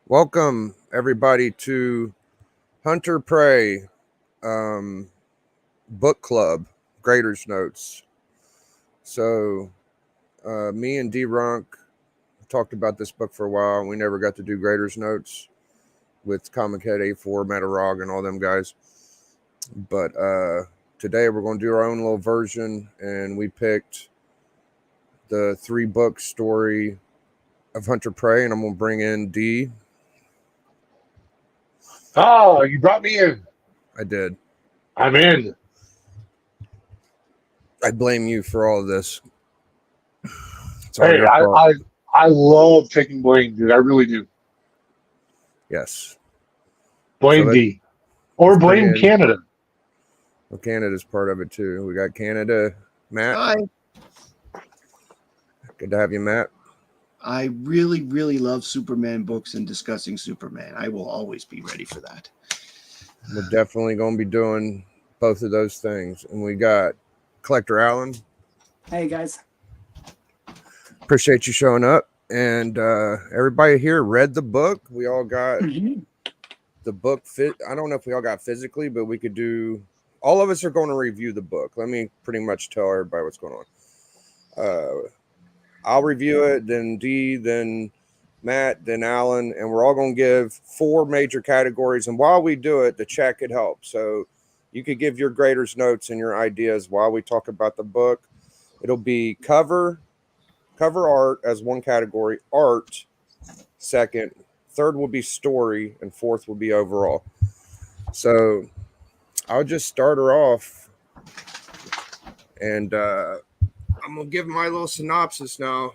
Welcome everybody to Hunter Prey um, Book Club Graders Notes. So me and D Runk talked about this book for a while, and we never got to do Graders Notes with Comic Head A4, Matarog, and all them guys. But today we're going to do our own little version, and we picked the 3-book story of Hunter Prey, and I'm going to bring in D. Oh, you brought me in. I did. I'm in. I blame you for all of this. It's all Hey, your I, fault. I I love taking blame, dude. I really do. Yes. So Blame D. Or let's bring blame in. Canada. Well, Canada's part of it too. We got Canada. Matt, I good to have you, Matt. I really, really love Superman books and discussing Superman. I will always be ready for that. We're definitely going to be doing both of those things. And we got Collector Allen. Hey guys. Appreciate you showing up. And everybody here read the book. We all got the book fit. I don't know if we all got physically, but we could do. All of us are going to review the book. Let me pretty much tell everybody what's going on. I'll review it, then D, then Matt, then Alan, and we're all going to give 4 major categories. And while we do it, the chat could help. So you could give your graders notes and your ideas while we talk about the book. It'll be cover art as one category, art second, third will be story, and fourth will be overall. So I'll just start her off, and I'm going to give my little synopsis now.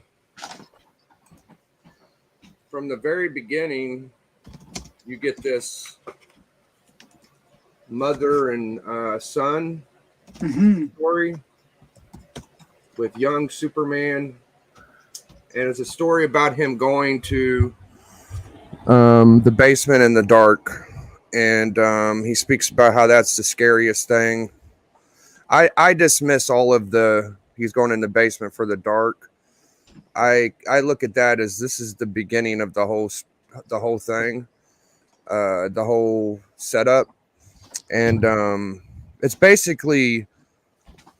From the very beginning, you get this mother and son story with young Superman. And it's a story about him going to the basement in the dark. And he speaks about how that's the scariest thing. I dismiss all of he's going in the basement for the dark. I look at that as this is the beginning of the whole thing, the whole setup, and it's basically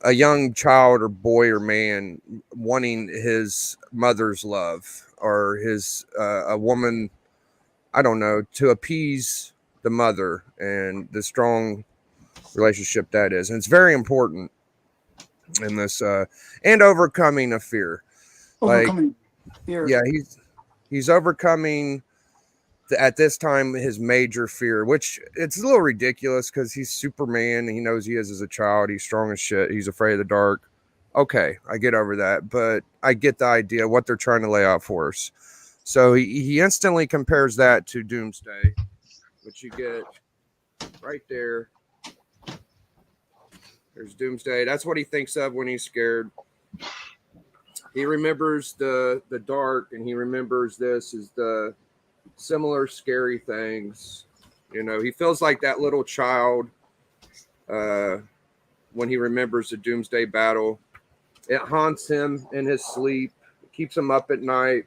a young child or boy or man wanting his mother's love or his a woman, I don't know, to appease the mother and the strong relationship that is, and it's very important in this and overcoming a fear. Overcoming fear. Yeah, he's overcoming at this time his major fear, which it's a little ridiculous because he's Superman and he knows he is as a child. He's strong as shit. He's afraid of the dark. Okay, I get over that, but I get the idea what they're trying to lay out for us. So he instantly compares that to Doomsday, which you get right there. There's Doomsday. That's what he thinks of when he's scared. He remembers the dark, and he remembers this is the similar scary things. You know, he feels like that little child when he remembers the Doomsday battle. It haunts him in his sleep. It keeps him up at night.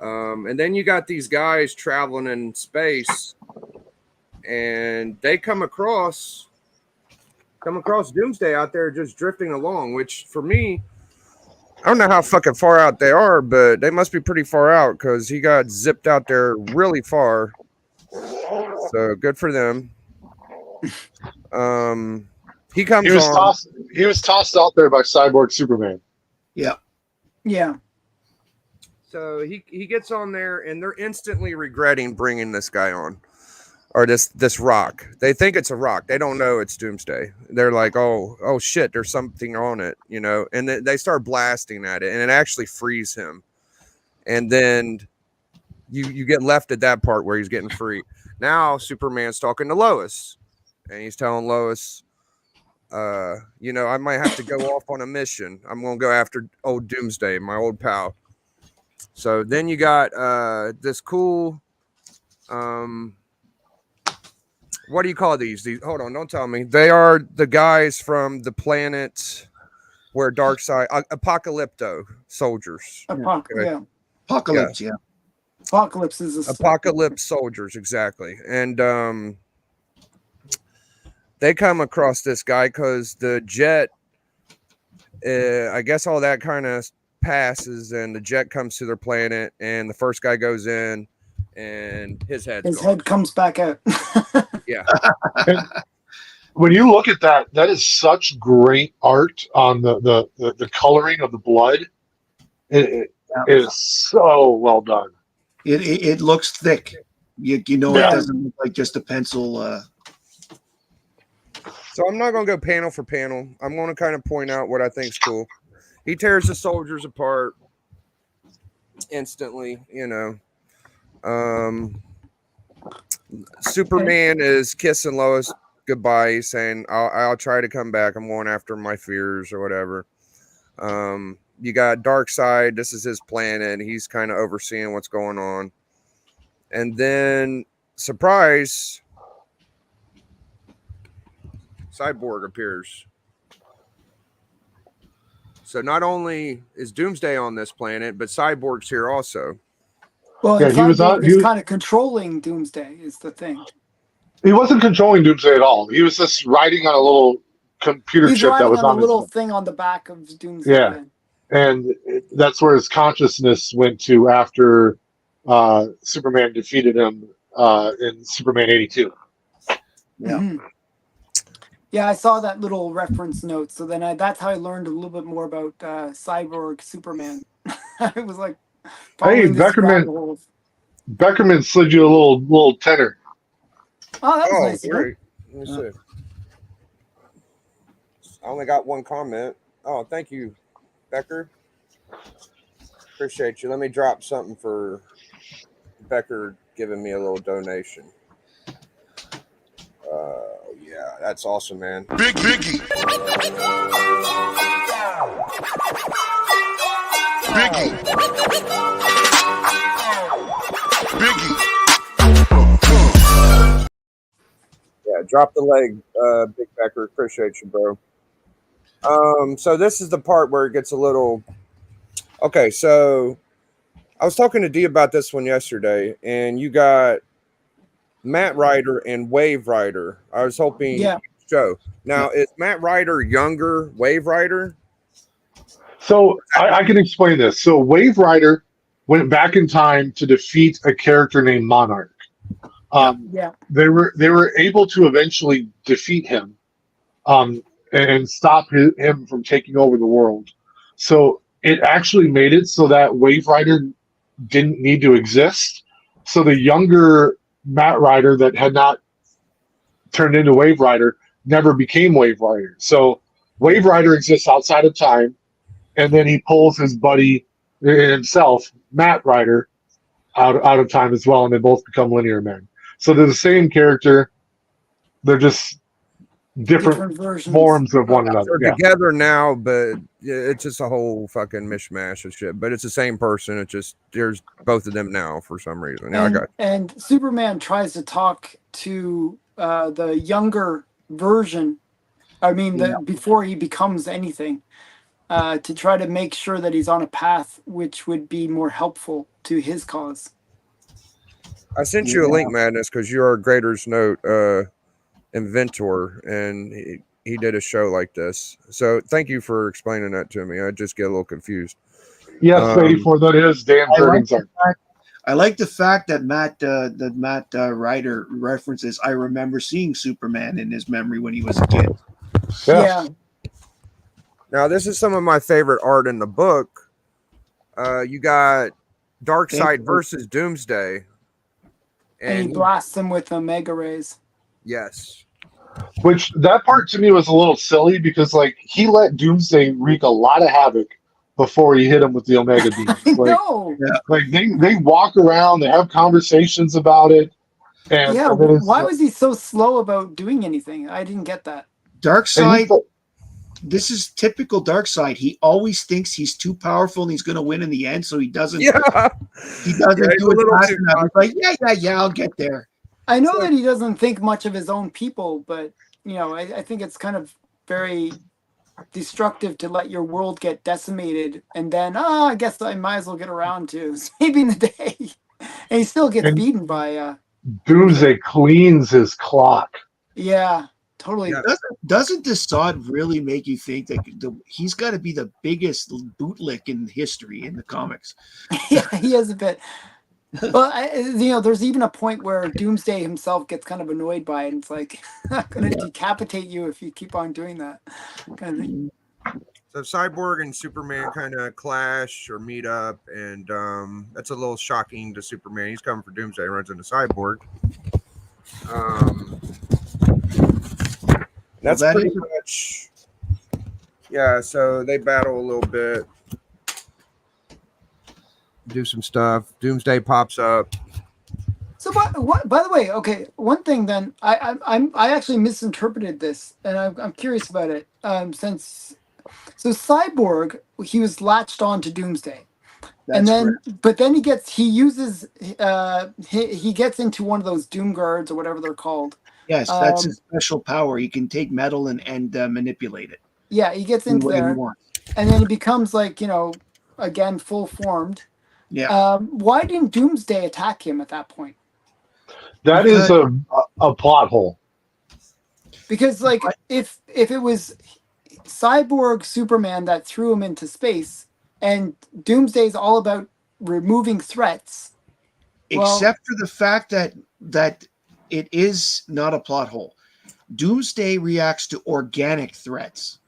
And then you got these guys traveling in space, and they come across Doomsday out there just drifting along, which for me, I don't know how fucking far out they are, but they must be pretty far out because he got zipped out there really far. So good for them. He comes He was on. tossed. He was tossed out there by Cyborg Superman. Yeah. Yeah. So he gets on there, and they're instantly regretting bringing this guy on, or this rock. They think it's a rock. They don't know it's Doomsday. They're like, oh shit, there's something on it, you know. And they start blasting at it, and it actually frees him. And then you get left at that part where he's getting free. Now Superman's talking to Lois, and he's telling Lois, you know, I might have to go off on a mission. I'm gonna go after old Doomsday, my old pal. So then you got this cool what do you call these? Hold on, don't tell me. They are the guys from the planet where Darkseid Apocalypto soldiers. Yeah. Apocalypse, yeah. Apocalypse is a Apocalypse soldiers, exactly. And they come across this guy because the jet, I guess all that kind of passes, and the jet comes to their planet, and the first guy goes in, and his head comes back out. Yeah. When you look at that, that is such great art on the coloring of the blood. It is so well done. It looks thick. You know, Yeah. it doesn't look like just a pencil. So I'm not going to go panel for panel. I'm going to kind of point out what I think is cool. He tears the soldiers apart instantly, you know. Superman is kissing Lois goodbye. He's saying, I'll try to come back. I'm going after my fears or whatever. You got Darkseid. This is his planet. He's kind of overseeing what's going on. And then, surprise, Cyborg appears. So not only is Doomsday on this planet, but Cyborg's here also. Well, Yeah, he was on- he's he was- kind of controlling Doomsday is the thing. He wasn't controlling Doomsday at all. He was just riding on a little computer He's chip that riding was on on a his little head. thing on the back of Doomsday. Yeah. And that's where his consciousness went to after Superman defeated him in Superman 82. Yeah. Mhm. Yeah, I saw that little reference note. So then that's how I learned a little bit more about Cyborg Superman. I was like, following this Beckerman- rabbit hole. Beckerman slid you a little tenor. Oh, that was Oh, nice. great. Let me see. I only got one comment. Oh, thank you, Becker. Appreciate you. Let me drop something for Becker giving me a little donation. Yeah, that's awesome, man. Big Biggie. Biggie. Biggie. Yeah, drop the leg, Big Becker. Appreciate you, bro. So this is the part where it gets a little. Okay, so I was talking to Dee about this one yesterday, and you got Matt Ryder and Wave Rider. I was hoping Yeah. you'd show. Now, is Matt Ryder younger Wave Rider? So I can explain this. So Wave Rider went back in time to defeat a character named Monarch. Yeah. They were able to eventually defeat him, and stop him from taking over the world. So it actually made it so that Wave Rider didn't need to exist. So the younger Matt Ryder that had not turned into Wave Rider never became Wave Rider. So Wave Rider exists outside of time, and then he pulls his buddy himself, Matt Ryder, out of time as well, and they both become linear men. So they're the same character. They're just different versions. forms of one another. They're Yeah. together now, but it's just a whole fucking mishmash of shit. But it's the same person. It's just there's both of them now for some reason. Yeah, I got. And Superman tries to talk to the younger version. I mean, before he becomes anything, to try to make sure that he's on a path which would be more helpful to his cause. I sent you a link, Madness, because you're a Grader's Note inventor, and he did a show like this. So thank you for explaining that to me. I just get a little confused. Yes, 84. That is Dan Jurgens' art. I like the fact that Matt Ryder references. I remember seeing Superman in his memory when he was a kid. Yeah. Now, this is some of my favorite art in the book. You got Darkseid versus Doomsday. And he blasts him with Omega rays. Yes. Which that part to me was a little silly because like he let Doomsday wreak a lot of havoc before he hit him with the Omega beam. No. Like they walk around, they have conversations about it. And Yeah. and then it's- Why was he so slow about doing anything? I didn't get that. Darkseid. and This is typical Darkseid. He always thinks he's too powerful and he's going to win in the end, so he doesn't. Yeah. He doesn't Yeah, he's do a it little fast too enough. He's like, yeah, I'll get there. I know that he doesn't think much of his own people, but I think it's kind of very destructive to let your world get decimated and then I guess I might as well get around to saving the day. And he still gets And- beaten by Doomsday cleans his clock. yeah, totally. Yeah. Doesn't Desaad really make you think that he's got to be the biggest bootlick in history in the comics? Yeah, he is a bit. Well, there's even a point where Doomsday himself gets kind of annoyed by it. And it's like, I'm going to decapitate you if you keep on doing that. Kind of thing. So Cyborg and Superman kind of clash or meet up, and that's a little shocking to Superman. He's coming for Doomsday, runs into Cyborg. That's that pretty is- much, yeah. So they battle a little bit, do some stuff. Doomsday pops up. So, by the way, okay, one thing then, I actually misinterpreted this, and I'm curious about it. So Cyborg, he was latched on to Doomsday. And That's then, correct. but then he gets into one of those Doom Guards or whatever they're called. Yes, that's his special power. He can take metal and manipulate it. Yeah, he gets Any into way he there, wants. and then he becomes like, again, full formed. Yeah, Why didn't Doomsday attack him at that point? That is a plot hole. Because like if it was Cyborg Superman that threw him into space, and Doomsday's all about removing threats. Well, except for the fact that it is not a plot hole. Doomsday reacts to organic threats.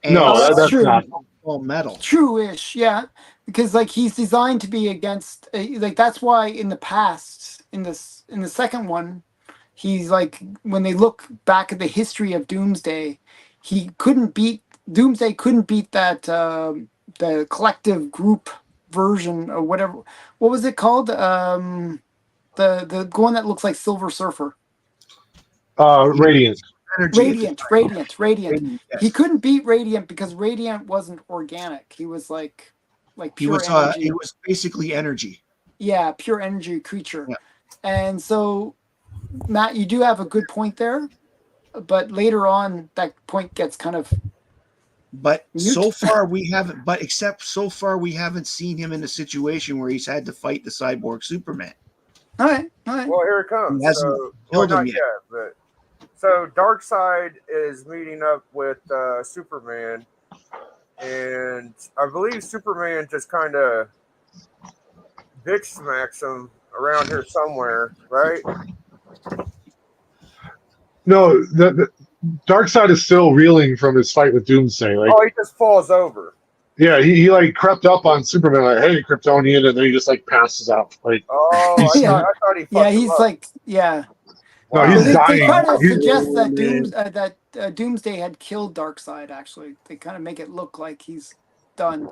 No, that's that's true. not. All metal. True-ish, yeah. Because like he's designed to be against, like that's why in the past, in the second one, he's like when they look back at the history of Doomsday, Doomsday couldn't beat that the collective group version or whatever. What was it called? The one that looks like Silver Surfer. Radiant. Energy. Radiant. Yes. He couldn't beat Radiant because Radiant wasn't organic. He was like He pure was energy. it was basically energy. Yeah, pure energy creature. Yeah. And so, Matt, you do have a good point there, but later on, that point gets kind of. But so far we haven't seen him in a situation where he's had to fight the cyborg Superman. All right. Well, here it comes. He hasn't So, killed well, him not yet. but so Darkseid is meeting up with Superman, and I believe Superman just kind of bitch smacks him around here somewhere, right? No, the Darkseid is still reeling from his fight with Doomsday. Like, Oh, he just falls over. yeah, he like crept up on Superman, like, "Hey, Kryptonian," and then he just like passes out. Like, Oh, I thought he. Yeah, fucked him he's up. like, yeah. no, Wow. he's They dying. try to He's- suggest that man. Doomsday had killed Darkseid. Actually, they kind of make it look like he's done.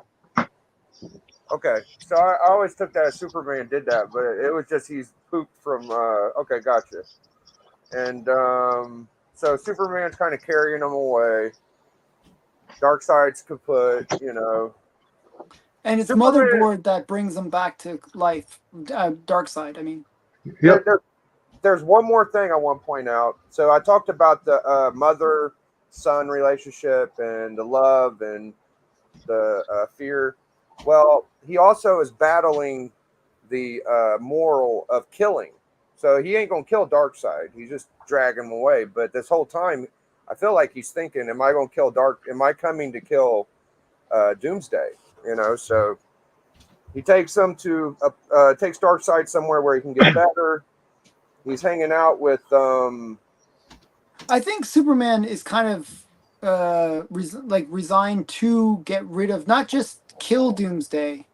Okay, so I always took that as Superman did that, but it was just he's pooped from. Okay, gotcha. And so Superman's kind of carrying him away. Darkseid's kaput, And it's Superman- Motherboard that brings him back to life. Darkseid, I mean. Yep. There's one more thing I want to point out. So I talked about the mother-son relationship and the love and the fear. Well, he also is battling the moral of killing. So he ain't gonna kill Darkseid. He's just dragging him away. But this whole time, I feel like he's thinking, "Am I gonna kill Am I coming to kill Doomsday?" So he takes him to takes Darkseid somewhere where he can get better. He's hanging out with I think Superman is kind of resigned to get rid of, not just kill Doomsday,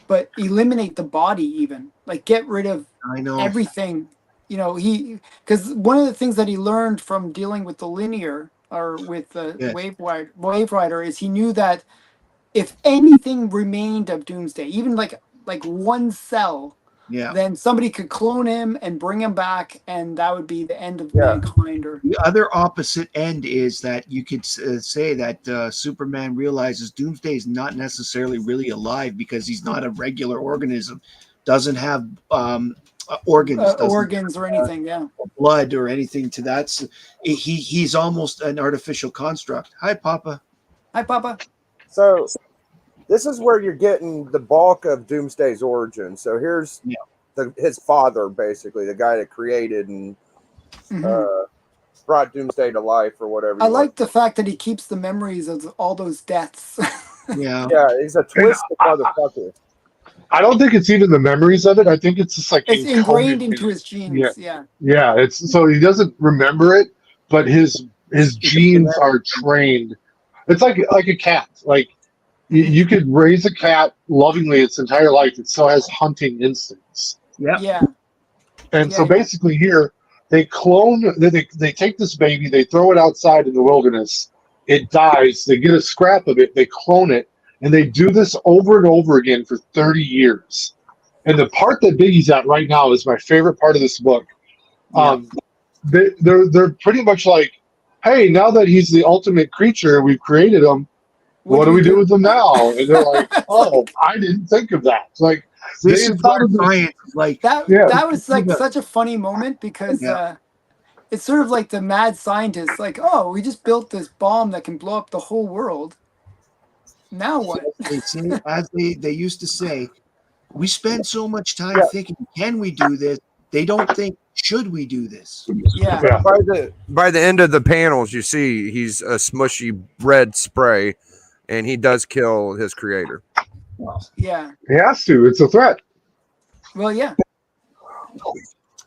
but eliminate the body, even like get rid of I know. everything. Because one of the things that he learned from dealing with the linear or with the Yes. Wave Rider is he knew that if anything remained of Doomsday, even like one cell, Yeah. then somebody could clone him and bring him back, and that would be the end of Yeah. mankind. Or The other opposite end is that you could say that Superman realizes Doomsday is not necessarily really alive because he's not a regular organism, doesn't have organs, doesn't organs or anything. Yeah. have blood or anything to that. So he's almost an artificial construct. Hi, Papa. Hi, Papa. So this is where you're getting the bulk of Doomsday's origin. So here's his father, basically, the guy that created and brought Doomsday to life or whatever. I like the fact that he keeps the memories of all those deaths. Yeah. Yeah, he's a twisted motherfucker. I don't think it's even the memories of it. I think it's just like It's ingrained encoded in into it. his genes. Yeah. Yeah, it's so he doesn't remember it, but his genes are trained. It's like a cat. Like you could raise a cat lovingly its entire life. It still has hunting instincts. Yeah. And so Yeah. basically here they clone. They take this baby. They throw it outside in the wilderness. It dies. They get a scrap of it. They clone it, and they do this over and over again for 30 years. And the part that Biggie's at right now is my favorite part of this book. They're pretty much like, hey, now that he's the ultimate creature, we've created him. What do we do with him now? And they're like, oh, I didn't think of that. It's like This they is thought where of this. science is like That was like such a funny moment because it's sort of like the mad scientist, like, oh, we just built this bomb that can blow up the whole world. Now what? they say, as they used to say, we spend so much time thinking, can we do this? They don't think, should we do this? Yeah. By the end of the panels, you see he's a smushy red spray, and he does kill his creator. Yeah. He has to. It's a threat. Well, yeah.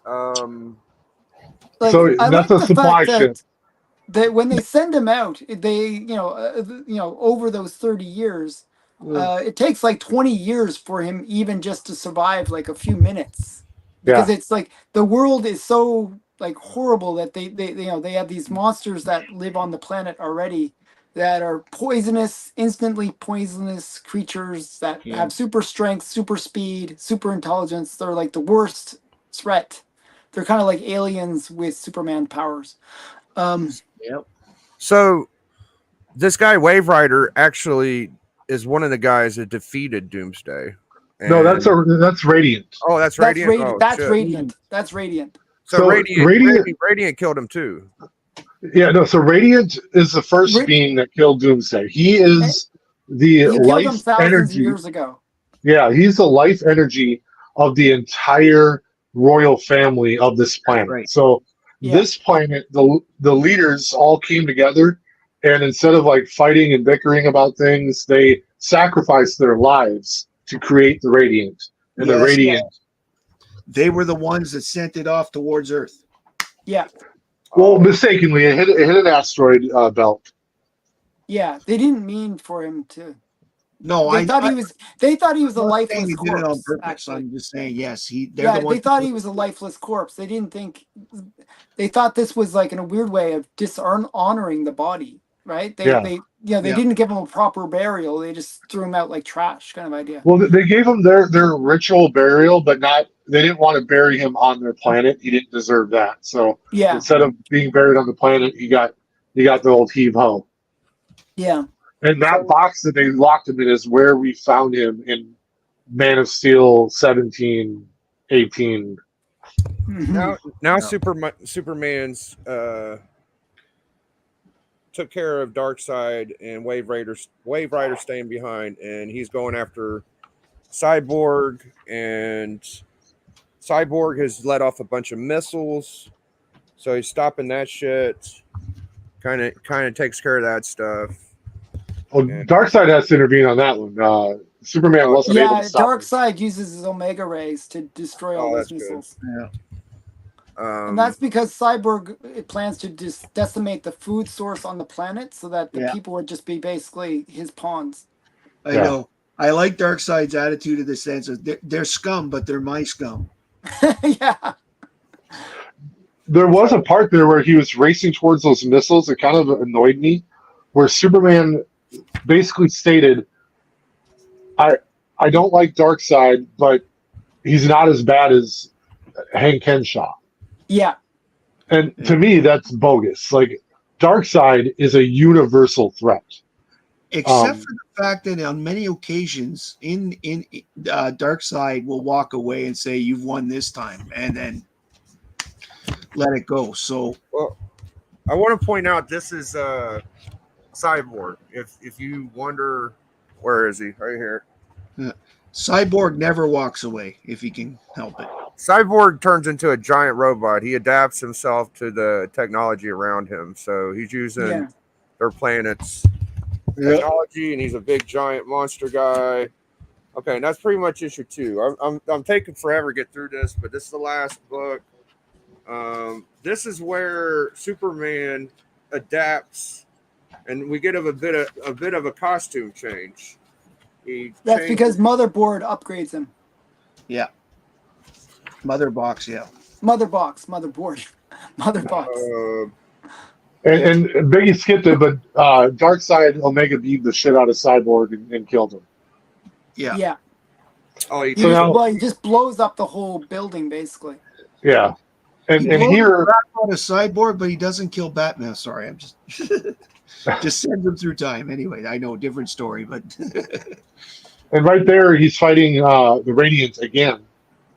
Like, So I that's like a the supply fact ship. that when they send him out, they over those 30 years, it takes like 20 years for him even just to survive like a few minutes, because it's like the world is so like horrible that they have these monsters that live on the planet already that are poisonous, instantly poisonous creatures that have super strength, super speed, super intelligence. They're like the worst threat. They're kind of like aliens with Superman powers. So this guy Wave Rider actually is one of the guys that defeated Doomsday. No, that's Radiant. Oh, that's Radiant. That's Radiant. That's Radiant. So Radiant killed him too. Yeah, no. So Radiant is the first being that killed Doomsday. He is the killed him life thousands energy. of years ago. Yeah, he's the life energy of the entire royal family of this planet. Right. So this planet, the leaders all came together, and instead of like fighting and bickering about things, they sacrificed their lives to create the Radiant. And the Radiant. They were the ones that sent it off towards Earth. Yeah. Well, mistakenly, it hit an asteroid belt. Yeah, they didn't mean for him to. No, they thought he was a lifeless He did it on corpse. purpose. Actually, I'm just saying, yes, they're the ones. They thought he was a lifeless corpse. They didn't think. They thought this was like in a weird way of dishonoring the body, right? They didn't give him a proper burial. They just threw him out like trash, kind of idea. Well, they gave him their ritual burial, but they didn't want to bury him on their planet. He didn't deserve that. So instead of being buried on the planet, he got the old heave ho. Yeah. And that box that they locked him in is where we found him in Man of Steel 17, 18. Now Superman's took care of Darkseid, and Wave Rider staying behind, and he's going after Cyborg, and Cyborg has let off a bunch of missiles, so he's stopping that shit. Kind of takes care of that stuff. Well, Darkseid has to intervene on that one. Superman wasn't able to stop Darkseid uses his Omega rays to destroy all those missiles. Yeah. And that's because Cyborg plans to just decimate the food source on the planet so that the people would just be basically his pawns. I know. I like Darkseid's attitude in the sense of they're scum, but they're my scum. Yeah. There was a part there where he was racing towards those missiles. It kind of annoyed me, where Superman basically stated, I don't like Darkseid, but he's not as bad as Hank Henshaw. Yeah. And to me, that's bogus. Like, Darkseid is a universal threat. Except for the fact that on many occasions, Darkseid will walk away and say, "You've won this time," and then let it go. So, well, I want to point out this is Cyborg. If you wonder Where is he? Right here. Cyborg never walks away if he can help it. Cyborg turns into a giant robot. He adapts himself to the technology around him. So he's using Yeah. their planet's Yep. technology, and he's a big giant monster guy. Okay, and that's pretty much issue 2. I'm taking forever to get through this, but this is the last book. This is where Superman adapts, and we get a bit of a costume change. That's because Motherboard upgrades him. Yeah. Mother box, yeah. Motherboard. Motherbox. And Biggie skipped it, but Darkseid Omega beat the shit out of Cyborg and killed him. Yeah. Yeah. Oh, he He, So just, now- well, he just blows up the whole building, basically. Yeah. And He blows here, out a Cyborg, but he doesn't kill Batman. Sorry, I'm just just sends him through time. Anyway, I know, different story, but and right there, he's fighting the Radiant again.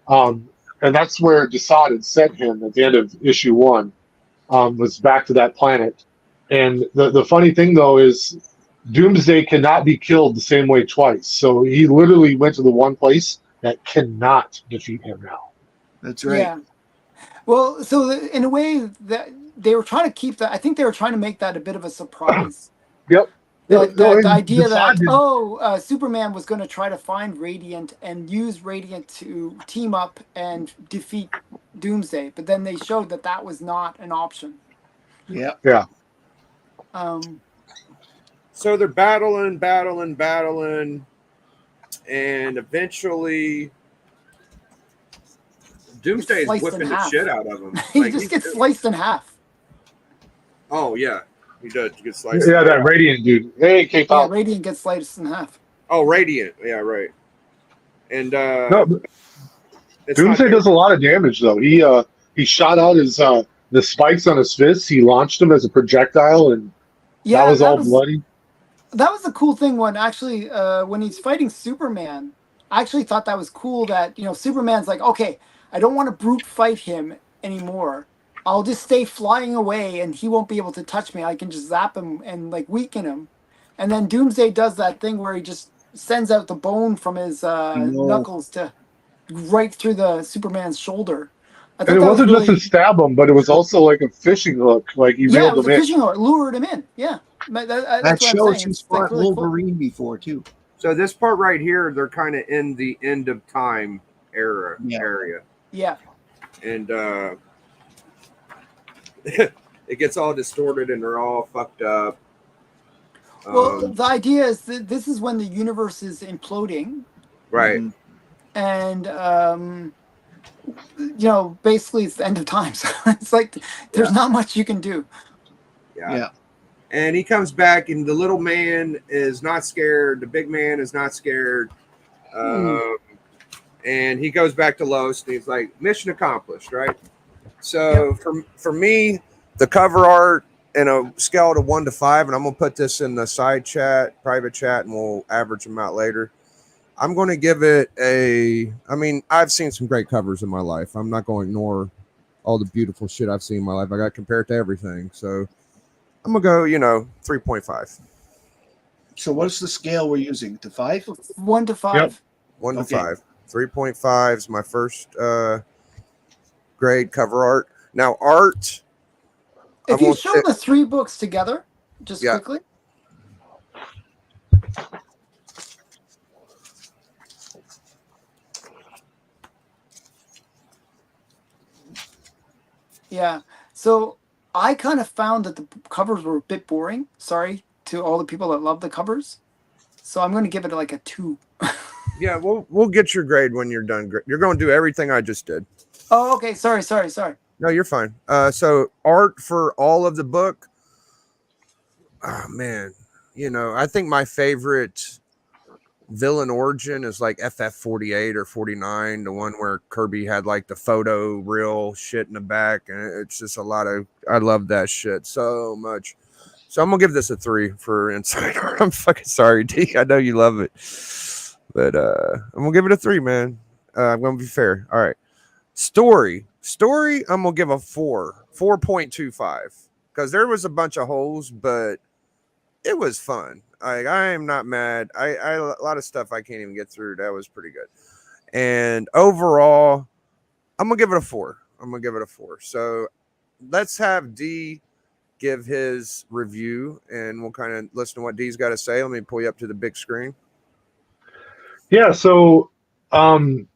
And that's where Desaad had sent him at the end of issue 1, was back to that planet. And the funny thing, though, is Doomsday cannot be killed the same way twice. So he literally went to the one place that cannot defeat him now. that's right. Yeah. Well, so in a way that they were trying to keep that, I think they were trying to make that a bit of a surprise. Yep. The idea that Desaad Superman was going to try to find Radiant and use Radiant to team up and defeat Doomsday, but then they showed that that was not an option. Yeah. So they're battling, and eventually Doomsday is Sliced in whipping the half. shit out of him. He Like, just gets sliced in half. Oh yeah, he does get sliced. Yeah, that Radiant dude. Hey, Yeah, K-pop. Radiant gets sliced in half. Oh, Radiant. Yeah, right. And No, but it's Doomsday not- does a lot of damage, though. He shot out his the spikes on his fists. He launched them as a projectile, and Yeah, that was all bloody. That was the cool thing when he's fighting Superman. I actually thought that was cool that, Superman's like, okay, I don't want to brute fight him anymore. I'll just stay flying away and he won't be able to touch me. I can just zap him and like weaken him. And then Doomsday does that thing where he just sends out the bone from his knuckles to right through the Superman's shoulder. I And it thought that wasn't was just to stab him, but it was also like a fishing hook. Like he yeah, it reeled was him a in. fishing hook, lured him in. Yeah. That's That what I'm shows saying. he's It's, like, fought really cool. Wolverine before too. So this part right here, they're kind of in the end of time area, Yeah. and it gets all distorted and they're all fucked up. Well, the idea is that this is when the universe is imploding, Right. Mhm. and basically it's the end of time. So it's like there's not much you can do. Yeah. And he comes back, and the little man is not scared. The big man is not scared. And he goes back to Lois, and he's like, "Mission accomplished," right? So for me, the cover art in a scale of 1 to 5, and I'm gonna put this in the side chat, private chat, and we'll average them out later. I'm going to give it I mean, I've seen some great covers in my life. I'm not going to ignore all the beautiful shit I've seen in my life. I got compared to everything. So I'm going to go, 3.5. So what's the scale we're using? To 5? 1 to 5. Yep. 1 to Okay. 5. 3.5 is my first grade cover art. Now, art. If I you won't show say- the 3 books together, just Yeah. quickly. Yeah. So I kind of found that the covers were a bit boring. Sorry to all the people that love the covers. So I'm going to give it like a 2. Yeah, we'll get your grade when you're done. You're going to do everything I just did. Oh, okay. Sorry. No, you're fine. So art for all of the book. Oh man, I think my favorite villain origin is like FF48 or 49, the one where Kirby had like the photo real shit in the back, and it's just I love that shit so much. So I'm gonna give this a 3 for inside art. I'm fucking sorry, D. I know you love it, but I'm gonna give it a 3, man. I'm gonna be fair. All right. Story, I'm gonna give a 4.25, because there was a bunch of holes, but it was fun. I am not mad. I a lot of stuff I can't even get through. That was pretty good. And overall, I'm gonna give it a 4. So let's have D give his review, and we'll kind of listen to what D's got to say. Let me pull you up to the big screen. Yeah, so I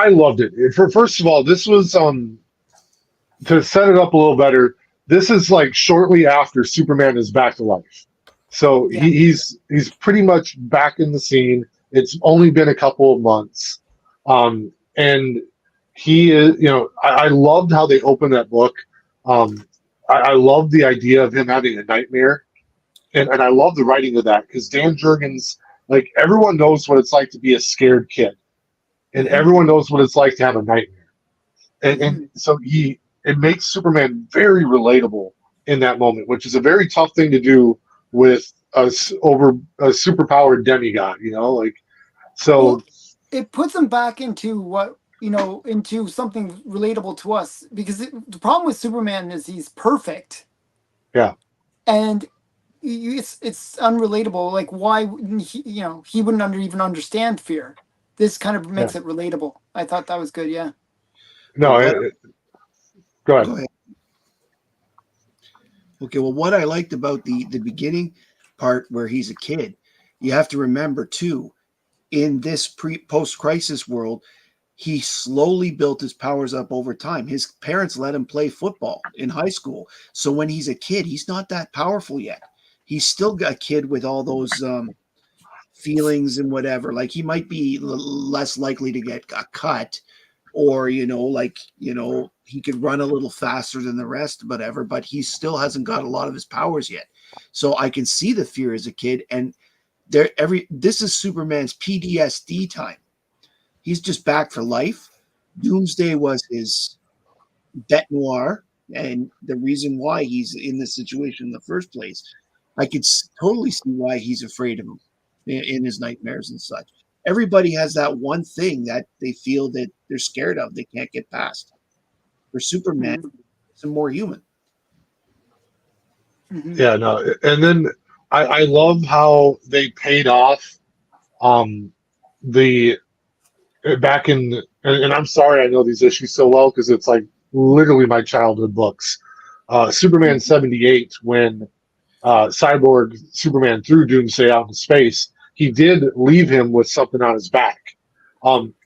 loved it. First of all, this was to set it up a little better. This is like shortly after Superman is back to life, so Yeah. he's pretty much back in the scene. It's only been a couple of months, and he is. I loved how they opened that book. I love the idea of him having a nightmare, and I love the writing of that because Dan Jurgens, like everyone knows what it's like to be a scared kid, and everyone knows what it's like to have a nightmare, and so it makes Superman very relatable in that moment, which is a very tough thing to do with a superpowered demigod, so. Well, it puts him back into what into something relatable to us, because the problem with Superman is he's perfect. Yeah. And it's unrelatable. Like, why wouldn't he wouldn't even understand fear. This kind of makes it relatable. I thought that was good. Yeah. No, go ahead. Go ahead. Okay, well, what I liked about the beginning part where he's a kid, you have to remember too, in this post-crisis world, he slowly built his powers up over time. His parents let him play football in high school. So when he's a kid, he's not that powerful yet. He's still a kid with all those feelings and whatever. Like, he might be less likely to get a cut, or, he could run a little faster than the rest, whatever, but he still hasn't got a lot of his powers yet. So I can see the fear as a kid. And this is Superman's PTSD time. He's just back for life. Doomsday was his bête noire, and the reason why he's in this situation in the first place. I could totally see why he's afraid of him in his nightmares and such. Everybody has that one thing that they feel that they're scared of, they can't get past. For Superman, it's more human. Yeah, no, and then I love how they paid off the back in, and I'm sorry I know these issues so well because it's like literally my childhood books. Superman 78, when Cyborg Superman threw Doomsday out into space, he did leave him with something on his back.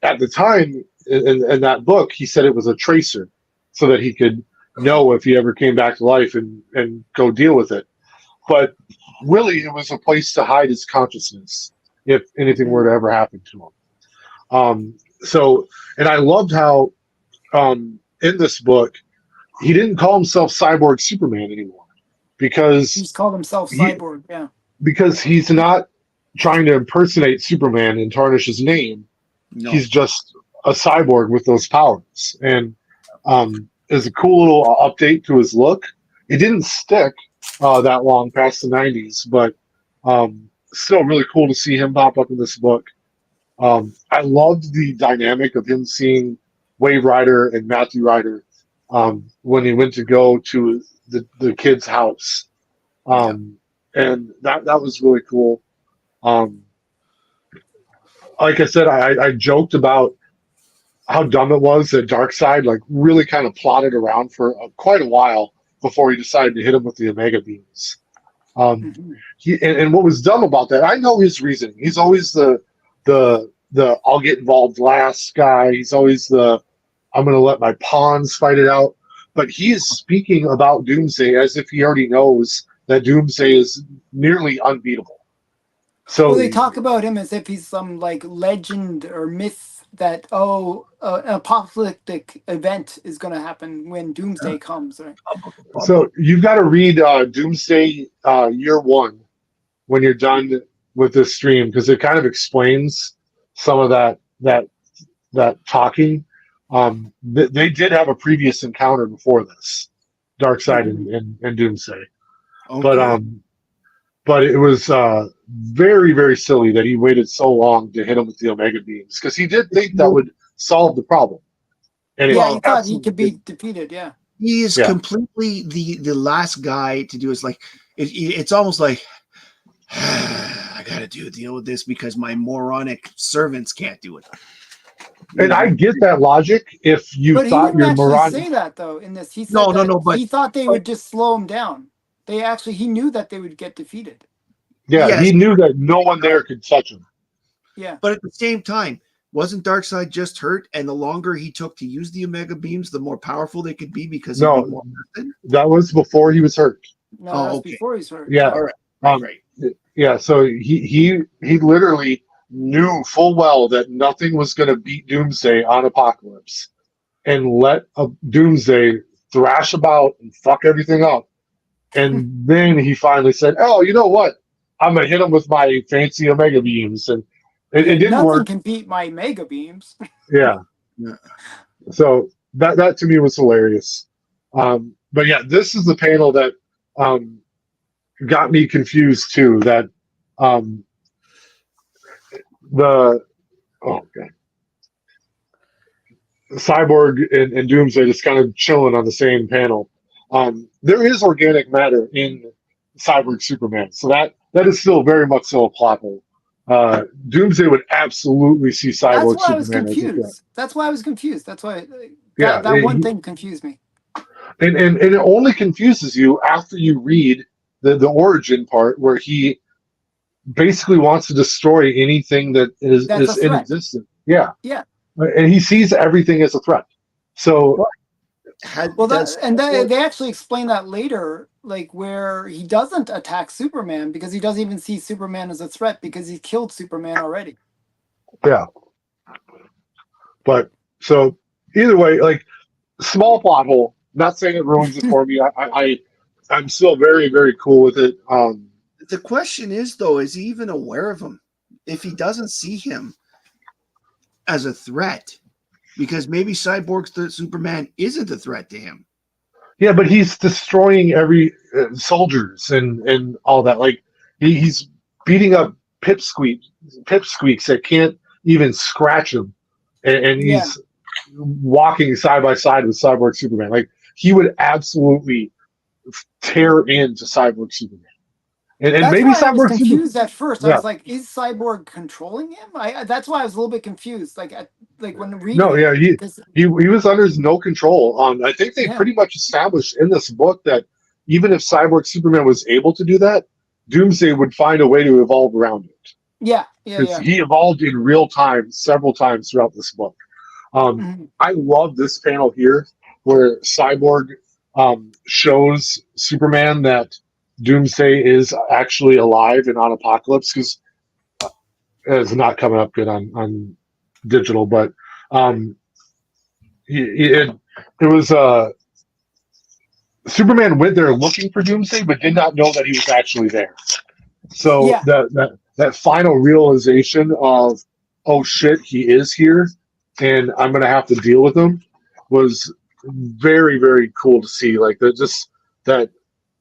At the time in that book, he said it was a tracer so that he could know if he ever came back to life and go deal with it. But really, it was a place to hide his consciousness if anything were to ever happen to him. And I loved how in this book, he didn't call himself Cyborg Superman anymore because He's called himself Cyborg. because he's not trying to impersonate Superman and tarnish his name. No. He's just a cyborg with those powers. And it's a cool little update to his look. It didn't stick that long past the 90s, but still really cool to see him pop up in this book. I loved the dynamic of him seeing Wave Rider and Matthew Rider when he went to go to the kid's house. And that was really cool. Like I said, I joked about how dumb it was that Darkseid like really kind of plotted around for quite a while before he decided to hit him with the Omega beams. And what was dumb about that, I know his reasoning. He's always the I'll get involved last guy. He's always I'm going to let my pawns fight it out. But he is speaking about Doomsday as if he already knows that Doomsday is nearly unbeatable. So they talk about him as if he's some like legend or myth that an apocalyptic event is going to happen when Doomsday comes. Right? So you've got to read Doomsday Year One when you're done with this stream, because it kind of explains some of that talking. They did have a previous encounter before this, Darkseid and Doomsday. Okay. But it was very, very silly that he waited so long to hit him with the Omega beams, because he did think that would solve the problem. And he thought he could be defeated. Yeah, he is completely the last guy to do. It's like it's almost like I got to deal with this because my moronic servants can't do it. And I get that logic if you But he thought didn't your actually moronic. say that though. In this, he said No, that but he thought they would just slow him down. He knew that they would get defeated. Yeah, Yes. he knew that no one there could touch him. Yeah. But at the same time, wasn't Darkseid just hurt? And the longer he took to use the Omega beams, the more powerful they could be because he'd No. be more rested? That was before he was hurt. No, Oh, that was okay. before he's hurt. Yeah. All right. Um, Right. Yeah, so he literally knew full well that nothing was going to beat Doomsday on Apocalypse, and let Doomsday thrash about and fuck everything up. And then he finally said, "Oh, you know what? I'm gonna hit him with my fancy Omega beams," and it didn't Nothing work. can beat my mega beams. Yeah. Yeah. So that to me was hilarious. But yeah, this is the panel that got me confused too. That Cyborg and Doomsday just kind of chilling on the same panel. There is organic matter in Cyborg Superman, so that is still very much so a plot hole. Doomsday would absolutely see Cyborg That's why I was Superman as a threat. confused. That's why I was confused. That's why Yeah, that one thing confused me. And it only confuses you after you read the origin part where he basically wants to destroy anything that is That's a in threat. existence. Yeah. Yeah. And he sees everything as a threat. So They actually explain that later, like where he doesn't attack Superman because he doesn't even see Superman as a threat because he killed Superman already. yeah. But so either way, like small plot hole. Not saying it ruins it for me. I'm still very, very cool with it. The question is, though, is he even aware of him? If he doesn't see him as a threat, because maybe Cyborg's Superman isn't a threat to him. Yeah, but he's destroying every soldiers and all that. Like he's beating up pipsqueaks that can't even scratch him, and he's walking side by side with Cyborg Superman. Like he would absolutely tear into Cyborg Superman. And That's maybe why I was Cyborg confused at first. I Yeah. was like, "Is Cyborg controlling him?" That's why I was a little bit confused. Like when reading. No, yeah, this, he was under no control. I think they pretty much established in this book that even if Cyborg Superman was able to do that, Doomsday would find a way to evolve around it. yeah. Because he evolved in real time several times throughout this book. I love this panel here where Cyborg shows Superman that Doomsday is actually alive and on Apocalypse, because it's not coming up good on digital, but it was Superman went there looking for Doomsday, but did not know that he was actually there. So that final realization of, oh shit, he is here, and I'm gonna have to deal with him, was very, very cool to see. Like that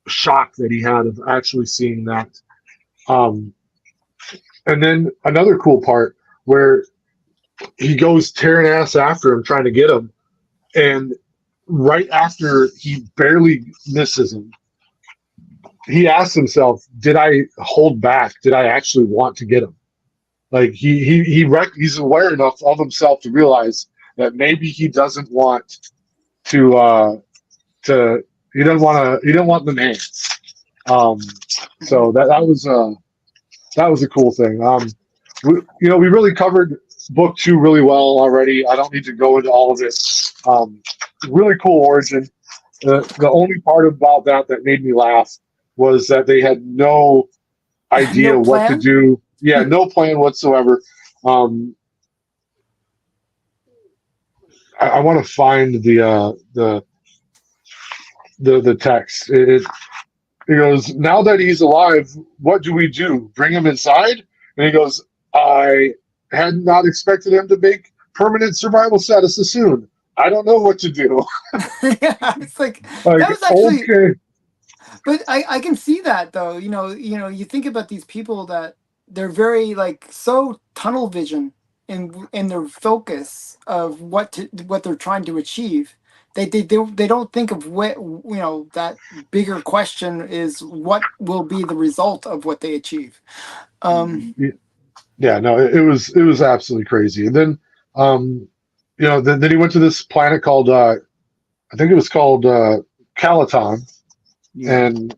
shock that he had of actually seeing that. And then another cool part where he goes tearing ass after him, trying to get him, and right after he barely misses him, he asks himself, "Did I hold back? Did I actually want to get him?" Like he's aware enough of himself to realize that maybe he doesn't want to he didn't want the names. So that was a cool thing. We really covered book 2 really well already. I don't need to go into all of it. Really cool origin. The only part about that made me laugh was that they had no idea what to do. Yeah, no plan whatsoever. I want to find the text. It goes, "Now that he's alive, what do we do? Bring him inside?" And he goes, "I had not expected him to make permanent survival status so soon. I don't know what to do." Yeah, it's like that was actually. Okay. But I can see that though. You think about these people that they're very so tunnel vision in their focus of what they're trying to achieve, They don't think of what, that bigger question is what will be the result of what they achieve. Yeah, no, it was absolutely crazy. And then, then he went to this planet called I think it was called Calaton, Yeah. and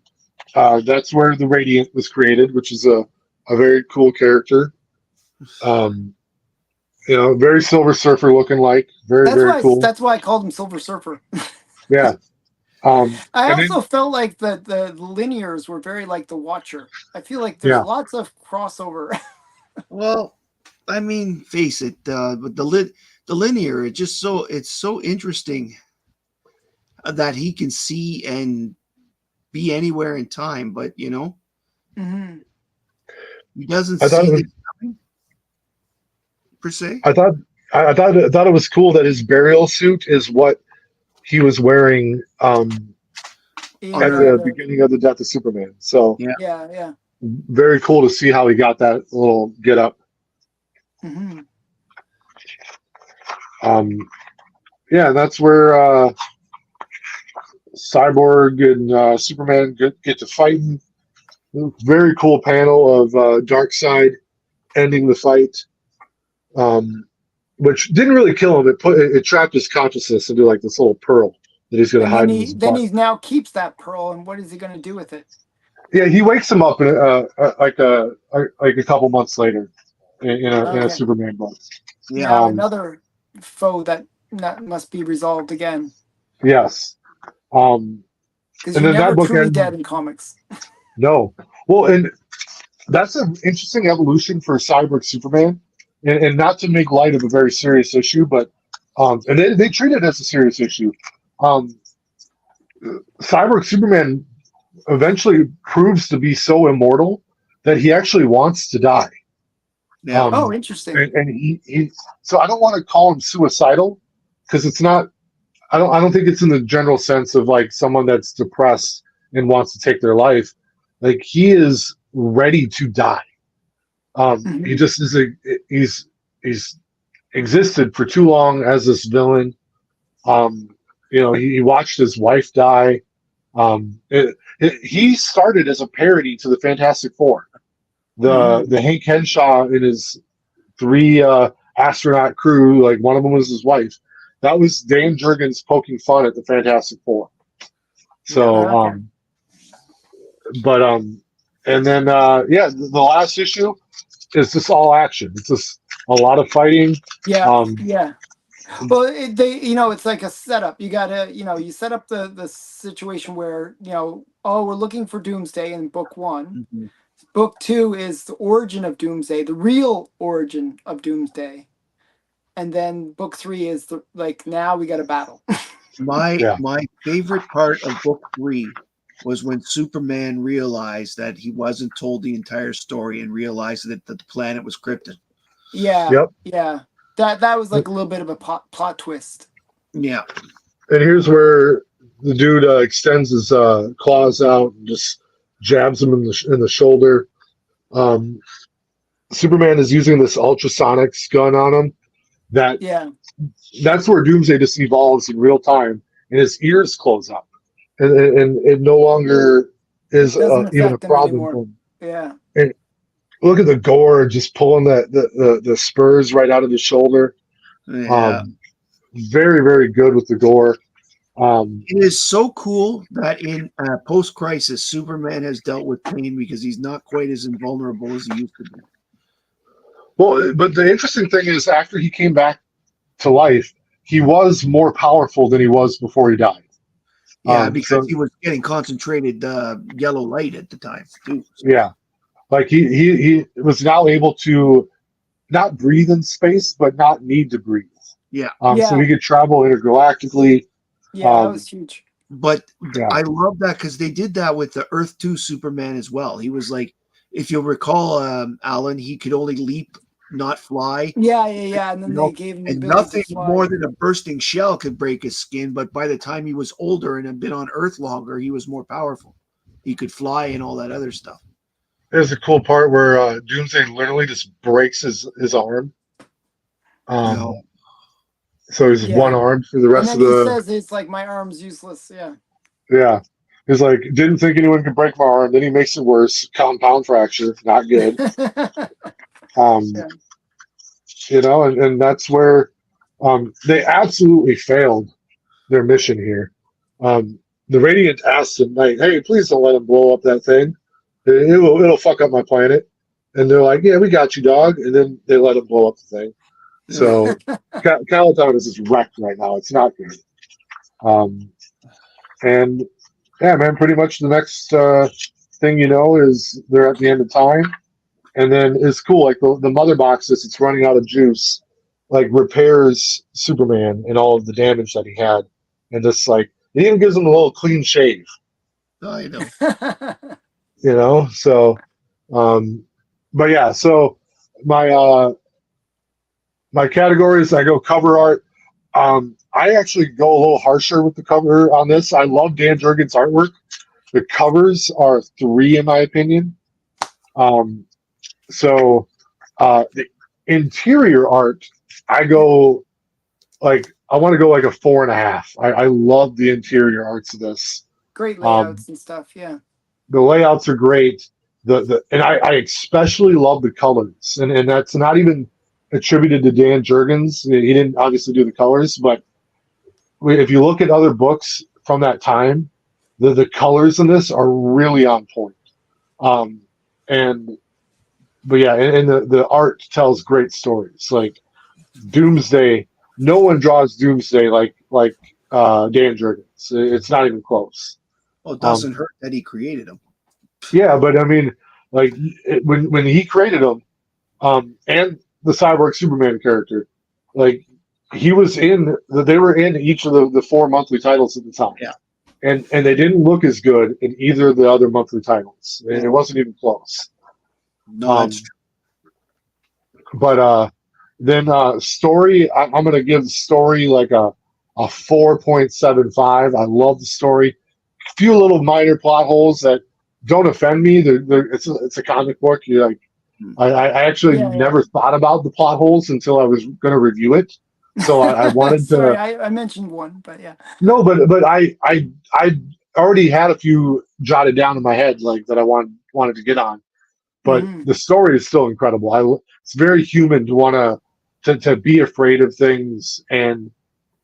that's where the Radiant was created, which is a very cool character. Very Silver Surfer looking, like very very cool. That's why I called him Silver Surfer. Yeah. I and also then, felt like the linears were very like the Watcher. I feel like there's yeah, lots of crossover. Well, I mean, face it, but the linear, it's so interesting that he can see and be anywhere in time, but Mhm. he doesn't I thought see it was, this coming, per se. I thought it was cool that his burial suit is what he was wearing In at Under the beginning of the Death of Superman. So Yeah. yeah. very cool to see how he got that little get up. Mhm. Yeah, that's where Cyborg and Superman get to fighting. Very cool panel of Darkseid ending the fight, which didn't really kill him. It trapped his consciousness into like this little pearl that he's going to And then hide in his butt. he now keeps that pearl, and what is he going to do with it? Yeah, he wakes him up in, like a couple months later in a Okay. Superman book. Yeah. Now another foe that must be resolved again, Yes. because And you're then that never book truly ends. dead in comics. No. Well, and that's an interesting evolution for Cyborg Superman, and not to make light of a very serious issue, but and they treat it as a serious issue. Cyborg Superman eventually proves to be so immortal that he actually wants to die. Yeah. Oh, interesting. And he so I don't want to call him suicidal because it's not. I don't think it's in the general sense of like someone that's depressed and wants to take their life. Like he is ready to die. He just is he's existed for too long as this villain. He watched his wife die. He started as a parody to the Fantastic Four. The Hank Henshaw and his three astronaut crew, like one of them was his wife. That was Dan Jurgens poking fun at the Fantastic Four. So, Okay. and then the last issue is just all action. It's just a lot of fighting. Yeah. Well, it's like a setup. You gotta, you set up the situation where, we're looking for Doomsday in book 1. Mhm. Book 2 is the origin of Doomsday, the real origin of Doomsday. And then book 3 is now we got a battle. My favorite part of book 3 was when Superman realized that he wasn't told the entire story and realized that the planet was Krypton. Yeah. Yep. Yeah. That was like a little bit of a plot twist. Yeah. And here's where the dude extends his claws out and just jabs him in the shoulder. Superman is using this ultrasonics gun on him. That's where Doomsday just evolves in real time, and his ears close up, and it no longer is Doesn't even a affect him problem anymore. for him. Yeah. And look at the gore just pulling the spurs right out of his shoulder. Yeah. Very, very good with the gore. It is so cool that in post-crisis, Superman has dealt with pain because he's not quite as invulnerable as he used to be. Well, but the interesting thing is, after he came back to life, he was more powerful than he was before he died. Yeah, because he was getting concentrated yellow light at the time, too. So. Yeah, like he was now able to not breathe in space, but not need to breathe. Yeah. So he could travel intergalactically. Yeah, that was huge. But Yeah. I love that because they did that with the Earth 2 Superman as well. He was like, if you'll recall, Alan, he could only leap, not fly. Yeah. And then they gave him the And ability nothing to fly. more than a bursting shell could break his skin. But by the time he was older and had been on Earth longer, he was more powerful. He could fly and all that other stuff. There's a cool part where Doomsday literally just breaks his arm. So he's Yeah. one armed for the And rest then of he the. says it's like my arm's useless. Yeah. Yeah. He's like, didn't think anyone could break my arm. Then he makes it worse. Compound fracture. Not good. Um, Yeah. you know, and that's where they absolutely failed their mission here. The Radiant asked him, like, hey, please don't let him blow up that thing. It'll fuck up my planet. And they're like, yeah, we got you, dog. And then they let him blow up the thing. So Caliton is just wrecked right now. It's not good. And yeah, man, pretty much the next thing you know is they're at the end of time. And then it's cool, like the mother box, as it's running out of juice, like repairs Superman and all of the damage that he had. And just like, it even gives him a little clean shave, I know. you know? So, but yeah, so my categories, I go cover art. I actually go a little harsher with the cover on this. I love Dan Jurgens' artwork. The covers are 3 in my opinion. So the interior art, I go like I want to go like a 4.5. I love the interior arts of this. Great layouts and stuff. Yeah. The layouts are great. And I especially love the colors, and that's not even attributed to Dan Jurgens. He didn't obviously do the colors, but if you look at other books from that time, the colors in this are really on point. But yeah, and the art tells great stories. Like Doomsday, no one draws Doomsday like Dan Jurgens. It's not even close. Well, it doesn't hurt that he created them. Yeah, but I mean, like when he created them, and the Cyborg Superman character, like they were in each of the 4 monthly titles at the time. Yeah. And they didn't look as good in either of the other monthly titles. And it wasn't even close. No, that's true. But then story, I'm gonna give the story like a 4.75. I love the story. A few little minor plot holes that don't offend me. It's a comic book. You're like, I actually never thought about the plot holes until I was going to review it. So I wanted Sorry, to. I mentioned one, but yeah. No, but I already had a few jotted down in my head like that I wanted to get on. But the story is still incredible. It's very human to want to be afraid of things, and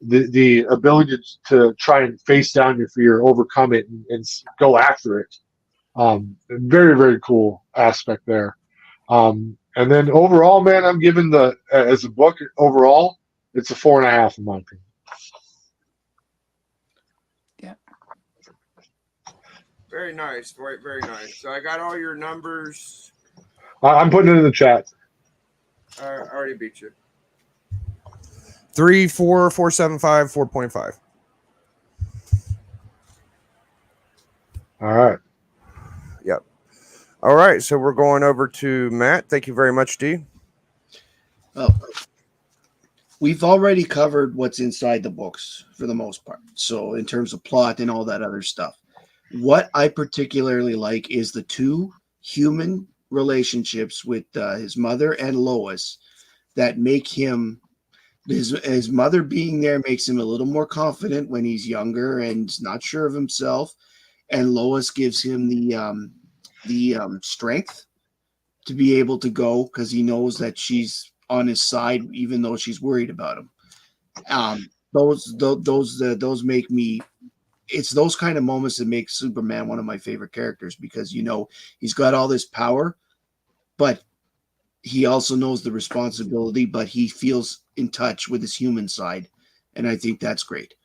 the ability to try and face down your fear, overcome it, and go after it. Very, very cool aspect there. And then overall, man, I'm giving as a book overall, it's a 4.5 in my opinion. Yeah. Very nice. Very, very nice. So I got all your numbers. I'm putting it in the chat. I already beat you. 3, 4, 4.75, 4.5. All right. Yep. All right. So we're going over to Matt. Thank you very much, D. Oh, we've already covered what's inside the books for the most part. So in terms of plot and all that other stuff, what I particularly like is the 2 human relationships with his mother and Lois that make him, his mother being there makes him a little more confident when he's younger and not sure of himself. And Lois gives him the strength to be able to go because he knows that she's on his side, even though she's worried about him. Those make me. It's those kind of moments that make Superman one of my favorite characters because he's got all this power, but he also knows the responsibility. But he feels in touch with his human side, and I think that's great.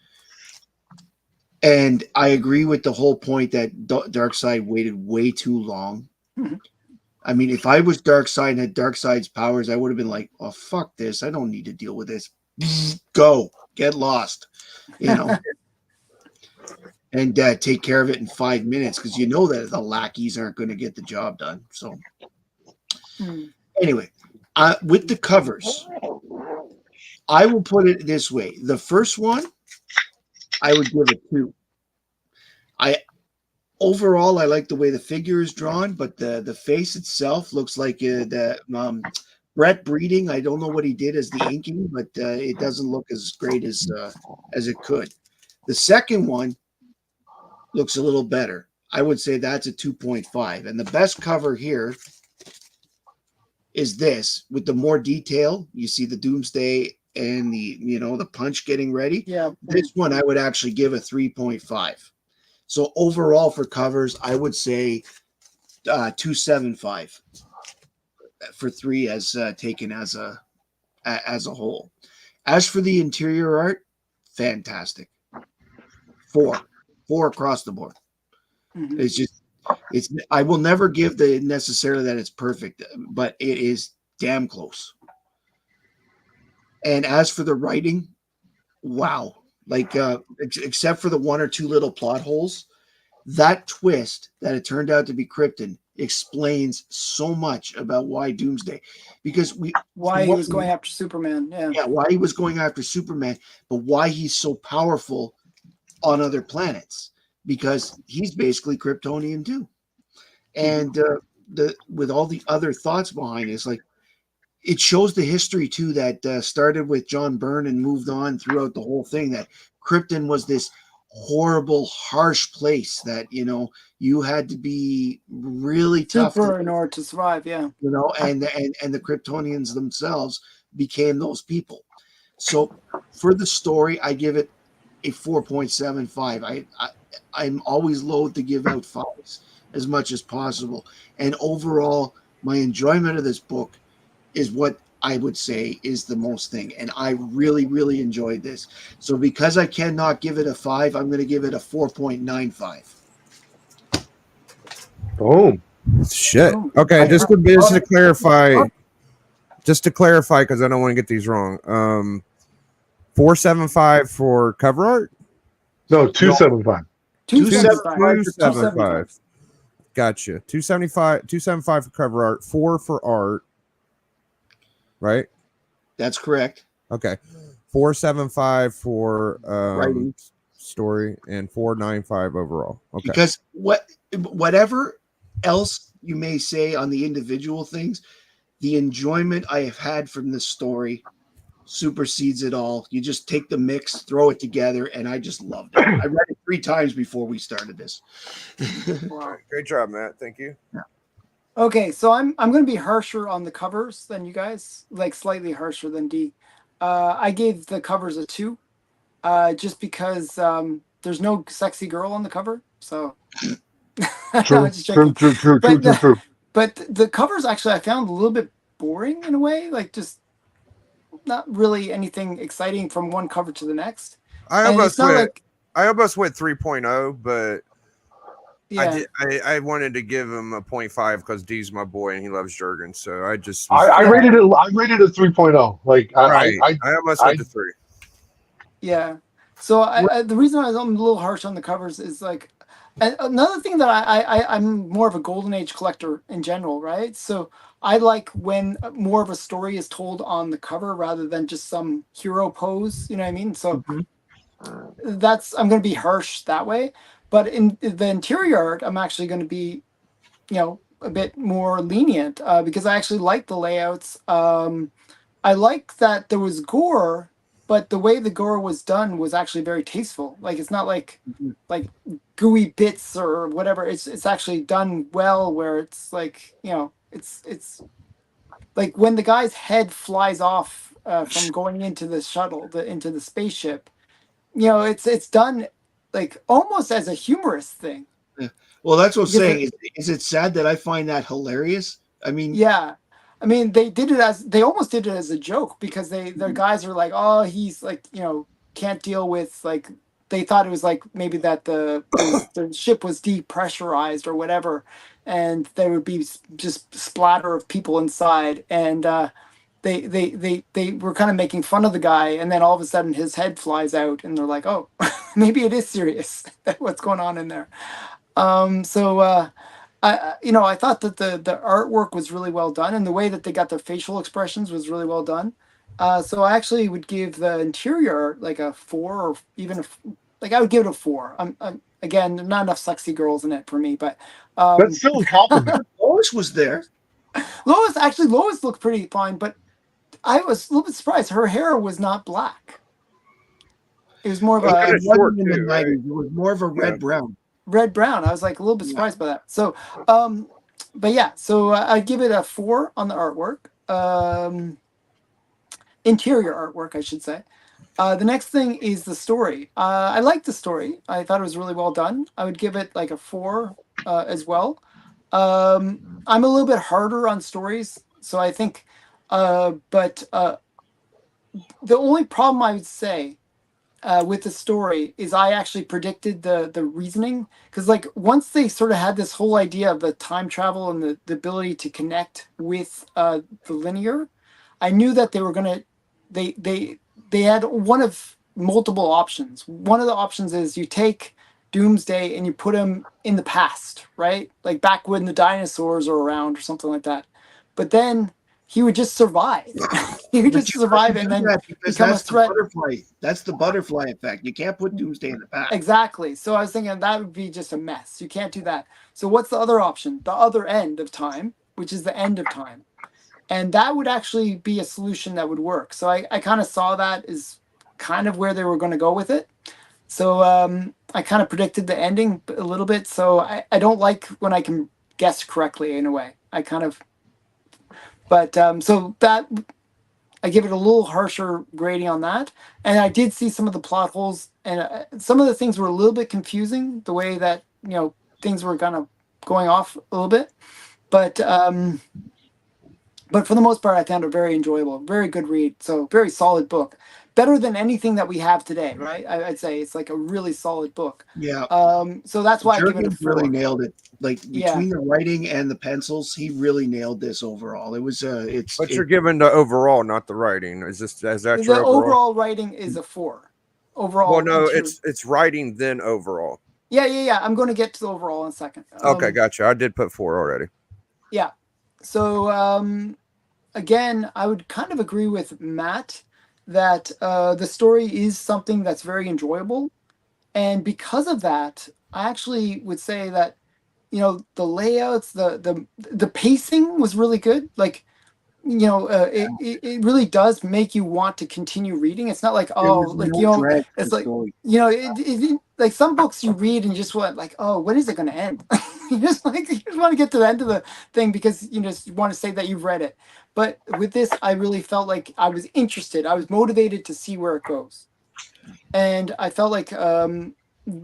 And I agree with the whole point that Darkseid waited way too long. Mm-hmm. I mean, if I was Darkseid and had Darkseid's powers, I would have been like, "Oh, fuck this! I don't need to deal with this. Go, get lost," and take care of it in 5 minutes because that the lackeys aren't going to get the job done. So, anyway, with the covers, I will put it this way: the first one, I would give it 2. Overall, I like the way the figure is drawn, but the face itself looks like the Brett Breeding, I don't know what he did as the inking, but it doesn't look as great as it could. The second one looks a little better. I would say that's a 2.5. And the best cover here is this with the more detail. You see the Doomsday and the punch getting ready. Yeah. This one I would actually give a 3.5. So overall for covers, I would say 2.75 for 3 as taken as a whole. As for the interior art, fantastic. 4 across the board. Mhm. It's I will never give the necessarily that it's perfect, but it is damn close. And as for the writing, wow. Like except for the 1 or 2 little plot holes, that twist that it turned out to be Krypton explains so much about why Doomsday, because Why he was going after Superman. Yeah. why he was going after Superman, but why he's so powerful on other planets, because he's basically Kryptonian too. And with all the other thoughts behind it, it's like it shows the history too that started with John Byrne and moved on throughout the whole thing, that Krypton was this horrible, harsh place that you had to be really tough in order to survive. Yeah. and the Kryptonians themselves became those people. So for the story, I give it a 4.75. I'm always loath to give out 5s as much as possible. And overall, my enjoyment of this book is what I would say is the most thing. And I really, really enjoyed this. So because I cannot give it a 5, I'm going to give it a 4.95. Boom. Shit. Okay, just to clarify, because I don't want to get these wrong. 4.75 for cover art. No, 2.75. 2.75. Gotcha. 2.75 for cover art. 4 for art. Right. That's correct. Okay. 4.75 for Writing. Story, and 4.95 overall. Okay. Because whatever else you may say on the individual things, the enjoyment I have had from this story supersedes it all. You just take the mix, throw it together, and I just loved it. I read it 3 times before we started this. Wow. Great job, Matt. Thank you. Okay, so I'm going to be harsher on the covers than you guys, like slightly harsher than D. I gave the covers a 2, just because there's no sexy girl on the cover. So True. But the covers actually I found a little bit boring in a way, like just not really anything exciting from one cover to the next. I And almost it's not went. like I almost went 3.0, but yeah. I wanted to give him a 0.5 because D's my boy and he loves Jurgen. So I just I rated it. I rated it 3.0. Like right. I almost went to 3. Yeah. So the reason I'm a little harsh on the covers is like, and another thing that I'm more of a Golden Age collector in general, right? So I like when more of a story is told on the cover rather than just some hero pose. You know what I mean? So I'm going to be harsh that way. But in the interior art, I'm actually going to be, a bit more lenient because I actually like the layouts. I like that there was gore, but the way the gore was done was actually very tasteful. Like it's not like gooey bits or whatever. It's actually done well, where it's like it's like when the guy's head flies off from going into the shuttle, into the spaceship. It's done like almost as a humorous thing. Yeah. Well, that's what I'm saying. Is it sad that I find that hilarious? I mean, yeah. I mean, they almost did it as a joke because their guys are like, oh, he's like, can't deal with like, they thought it was like maybe that the ship was depressurized or whatever, and there would be just splatter of people inside, and they were kind of making fun of the guy, and then all of a sudden his head flies out, and they're like, oh, maybe it is serious what's going on in there. I thought that the artwork was really well done, and the way that they got their facial expressions was really well done. So I actually would give the interior like a 4, or even I would give it a 4. Again, not enough sexy girls in it for me, but that's still a compliment. Lois was there. Lois looked pretty fine, but I was a little bit surprised. Her hair was not black. It was more of Well, It a kinda short wasn't in the too, right? 90s. It was more of a Yeah. red brown. red brown. I was like a little bit surprised by that. So, but yeah, so I give it a 4 on the artwork, interior artwork, I should say. The next thing is the story. I liked the story. I thought it was really well done. I would give it like a 4 as well. I'm a little bit harder on stories, so I think, but the only problem I would say with the story is I actually predicted the reasoning, because like once they sort of had this whole idea of the time travel and the ability to connect with the linear, I knew that they were gonna they had one of multiple options. One of the options is you take Doomsday and you put him in the past, right? Like back when the dinosaurs are around or something like that. But then he would just survive. He would But just you survive couldn't and do then that because become a that's the threat. butterfly. That's the butterfly effect. You can't put Doomsday in the past. Exactly. So I was thinking that would be just a mess. You can't do that. So what's the other option? The other end of time, which is the end of time. And that would actually be a solution that would work. So I kind of saw that as kind of where they were going to go with it. So I kind of predicted the ending a little bit. So I don't like when I can guess correctly in a way. I kind of, but so that I give it a little harsher grading on that. And I did see some of the plot holes, and some of the things were a little bit confusing, the way that, you know, things were kind of going off a little bit. But for the most part, I found it very enjoyable, very good read. So very solid book, better than anything that we have today, right? I'd say it's like a really solid book. Yeah. So that's why I give it a Jurgens 4. really nailed it. Like Yeah. between the writing and the pencils, he really nailed this overall. It was But you're giving the overall, not the writing. Is that The your overall? overall writing is a 4. Overall. Well, no, interior- it's writing then overall. Yeah. I'm going to get to the overall in a second. Okay, gotcha. I did put 4 already. Yeah. So again, I would kind of agree with Matt that the story is something that's very enjoyable, and because of that, I actually would say that, you know, the layouts, the pacing was really good. Like, you know, it really does make you want to continue reading. It's not like, there oh, was like, no you know, drag to it's the like, story. you know, like some books you read and you just want like, oh, when is it going to end? You just want to get to the end of the thing because you just want to say that you've read it. But with this, I really felt like I was interested. I was motivated to see where it goes, and I felt like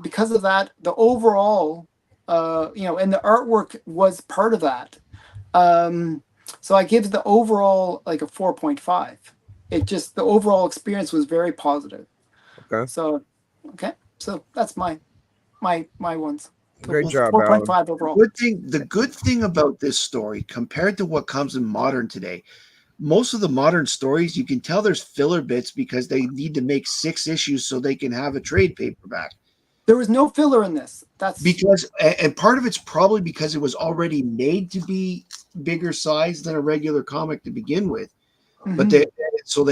because of that, the overall, you know, and the artwork was part of that. So I give the overall like a 4.5. It just, the overall experience was very positive. Okay. So, okay. So that's my ones. Great job, 4.5 overall. The good thing about this story compared to what comes in modern today, most of the modern stories, you can tell there's filler bits because they need to make 6 issues so they can have a trade paperback. There was no filler in this. That's because, and part of it's probably because it was already made to be bigger size than a regular comic to begin with. But they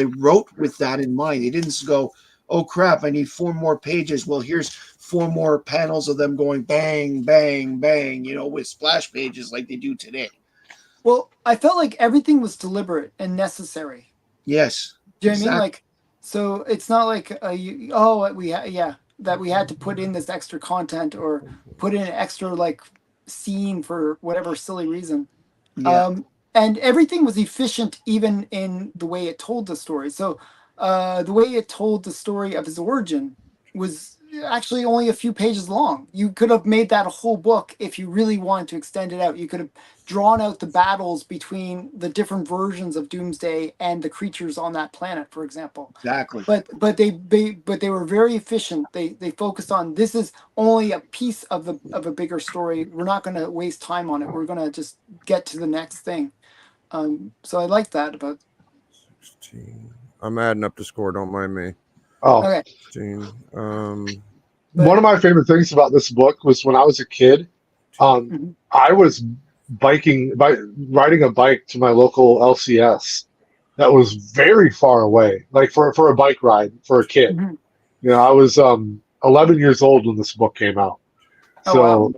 wrote with that in mind. They didn't go, oh crap, I need 4 more pages. Well, here's 4 more panels of them going bang, bang, bang, you know, with splash pages like they do today. Well, I felt like everything was deliberate and necessary. Yes. Do you know what I mean? Like, so it's not like that we had to put in this extra content or put in an extra like scene for whatever silly reason. Yeah. And everything was efficient, even in the way it told the story. So the way it told the story of his origin was actually only a few pages long. You could have made that a whole book if you really wanted to extend it out. You could have drawn out the battles between the different versions of Doomsday and the creatures on that planet, for example. Exactly. But they were very efficient. They focused on, this is only a piece of a bigger story. We're not going to waste time on it. We're going to just get to the next thing. So I like that about. 16. I'm adding up the score. Don't mind me. Oh, Okay. 16. One of my favorite things about this book was when I was a kid, I was riding a bike to my local LCS that was very far away, like for a bike ride for a kid. Mhm. You know, I was 11 years old when this book came out. Oh, So wow.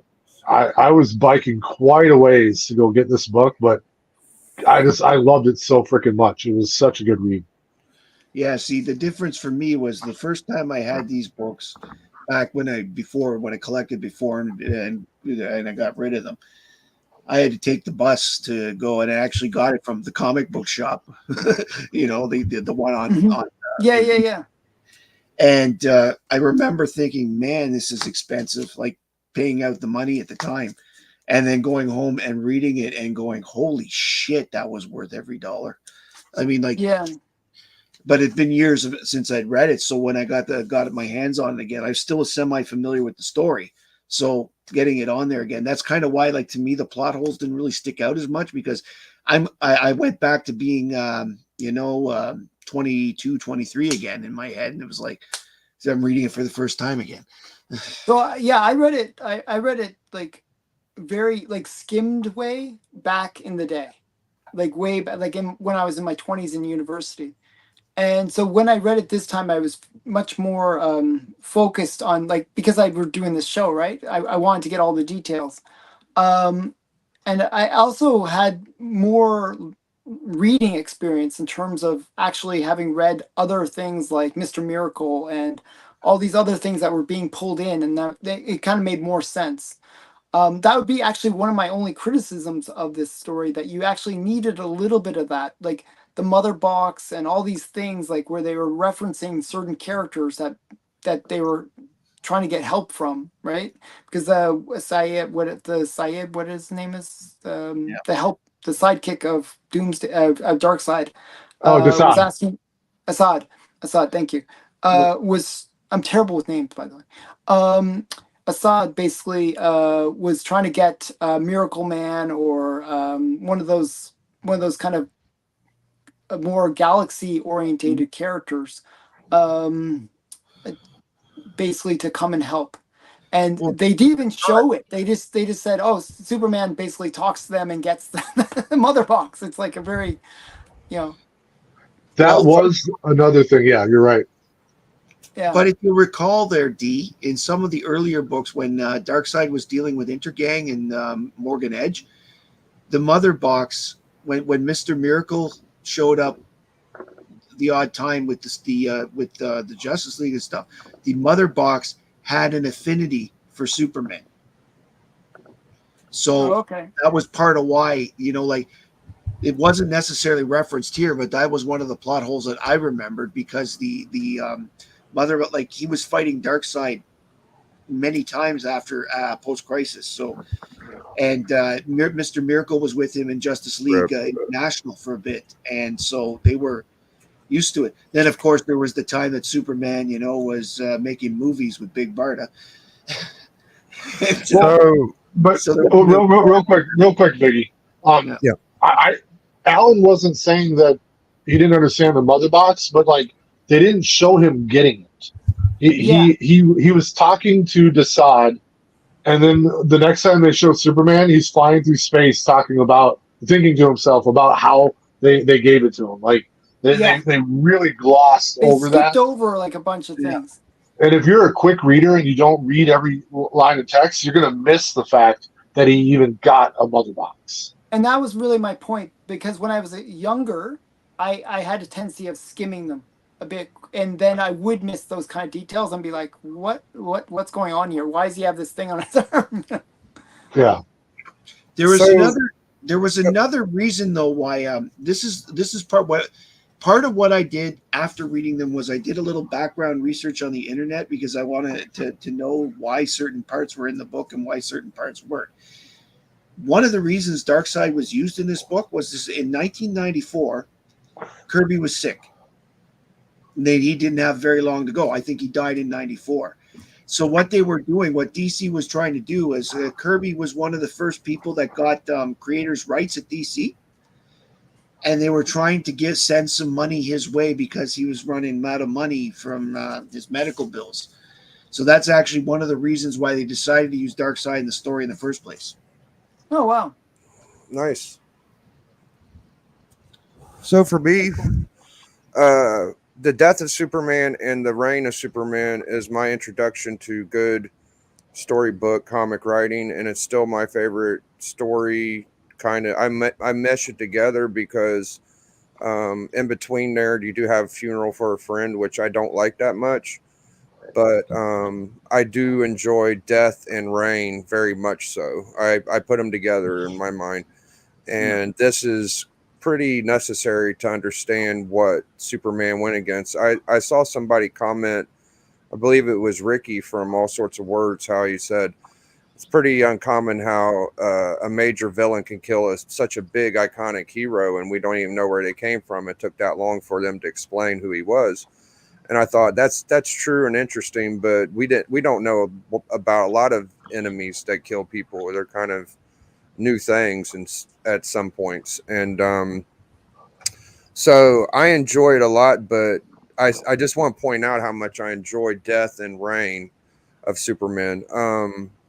I was biking quite a ways to go get this book, but I loved it so freaking much. It was such a good read. Yeah, see, the difference for me was the first time I had these books back when I collected before and I got rid of them. I had to take the bus to go, and I actually got it from the comic book shop. The one Mhm. on Yeah, yeah, yeah. and I remember thinking, man, this is expensive, like paying out the money at the time. And then going home and reading it and going, holy shit, that was worth every dollar. I mean, like, Yeah. but it'd been years since I'd read it. So when I got my hands on it again, I was still semi familiar with the story. So getting it on there again, that's kind of why, like, to me, the plot holes didn't really stick out as much because I went back to being 22, 23 again in my head, and it was like, so I'm reading it for the first time again. So yeah, I read it. I read it like very like skimmed way back in the day, like way back, like when I was in my 20s in university. And so when I read it this time, I was much more focused on, like, because I were doing this show, right? I wanted to get all the details. Um, and I also had more reading experience in terms of actually having read other things like Mr. Miracle and all these other things that were being pulled in, and it kind of made more sense. That would be actually one of my only criticisms of this story, that you actually needed a little bit of that, like the mother box and all these things, like where they were referencing certain characters that they were trying to get help from, right? Because Syed, what his name is, Yeah. the sidekick of Doomsday, Darkseid, Oh, was Desaad. asking Assad, thank you. Was I'm terrible with names, by the way. Assad basically was trying to get Miracle Man, or one of those kind of more galaxy orientated characters, um, basically to come and help. And Well, they didn't even show it. They just said, "Oh, Superman basically talks to them and gets the mother box." It's like a very, you know, That well, was another thing. Yeah, you're right. yeah, but if you recall there, D, in some of the earlier books when Darkseid was dealing with Intergang and Morgan Edge, the mother box, when Mr. Miracle showed up the odd time with the Justice League and stuff, the mother box had an affinity for Superman. oh, So okay, that was part of why, like, it wasn't necessarily referenced here, but that was one of the plot holes that I remembered, because the mother, like, he was fighting Darkseid many times after post crisis. So, and Mr. Miracle was with him in Justice League International for a bit, and so they were used to it. Then, of course, there was the time that Superman, was making movies with Big Barda. Well, So but So, real quick, Biggie. Um, Yeah. I Alan wasn't saying that he didn't understand the mother box, but like they didn't show him getting it. He yeah, he was talking to Desaad, and then the next time they show Superman, he's flying through space thinking to himself about how they gave it to him. Like yeah. they really glossed They over skipped that. over like a bunch of yeah. things. And if you're a quick reader and you don't read every line of text, you're going to miss the fact that he even got a mother box. And that was really my point, because when I was younger, I had a tendency of skimming them a bit, and then I would miss those kind of details and be like, what's going on here? Why does he have this thing on his arm? Yeah. There was So- another reason though why this is part of what I did after reading them was I did a little background research on the internet, because I wanted to know why certain parts were in the book and why certain parts weren't. One of the reasons Darkseid was used in this book was this: in 1994, Kirby was sick. He didn't have very long to go. I think he died in 94. So what they were doing, what DC was trying to do, is Kirby was one of the first people that got creators' rights at DC, and they were trying to send some money his way because he was running out of money from his medical bills. So that's actually one of the reasons why they decided to use Darkseid in the story in the first place. Oh wow. nice. So for me, the death of Superman and the reign of Superman is my introduction to good storybook comic writing, and it's still my favorite story kind of I mesh it together because in between there you do have Funeral for a Friend, which I don't like that much, but I do enjoy Death and Reign very much so. I put them together in my mind, and this is pretty necessary to understand what Superman went against. I saw somebody comment, I believe it was Ricky from All Sorts of Words, how he said it's pretty uncommon how a major villain can kill such a big iconic hero and we don't even know where they came from. It took that long for them to explain who he was. And I thought that's true and interesting, but we don't know about a lot of enemies that kill people. They're kind of new things and at some points. And so I enjoy it a lot, but I just want to point out how much I enjoy Death and Reign of Superman.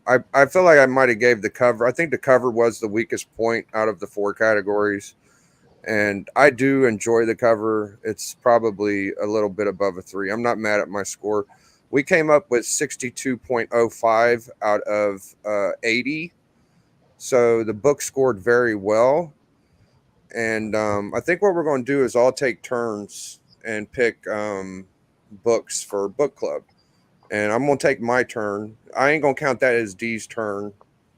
I feel like I might have gave the cover. I think the cover was the weakest point out of the 4 categories. And I do enjoy the cover. It's probably a little bit above a 3. I'm not mad at my score. We came up with 62.05 out of 80. So the book scored very well. And I think what we're going to do is all take turns and pick books for book club. And I'm going to take my turn. I ain't going to count that as D's turn.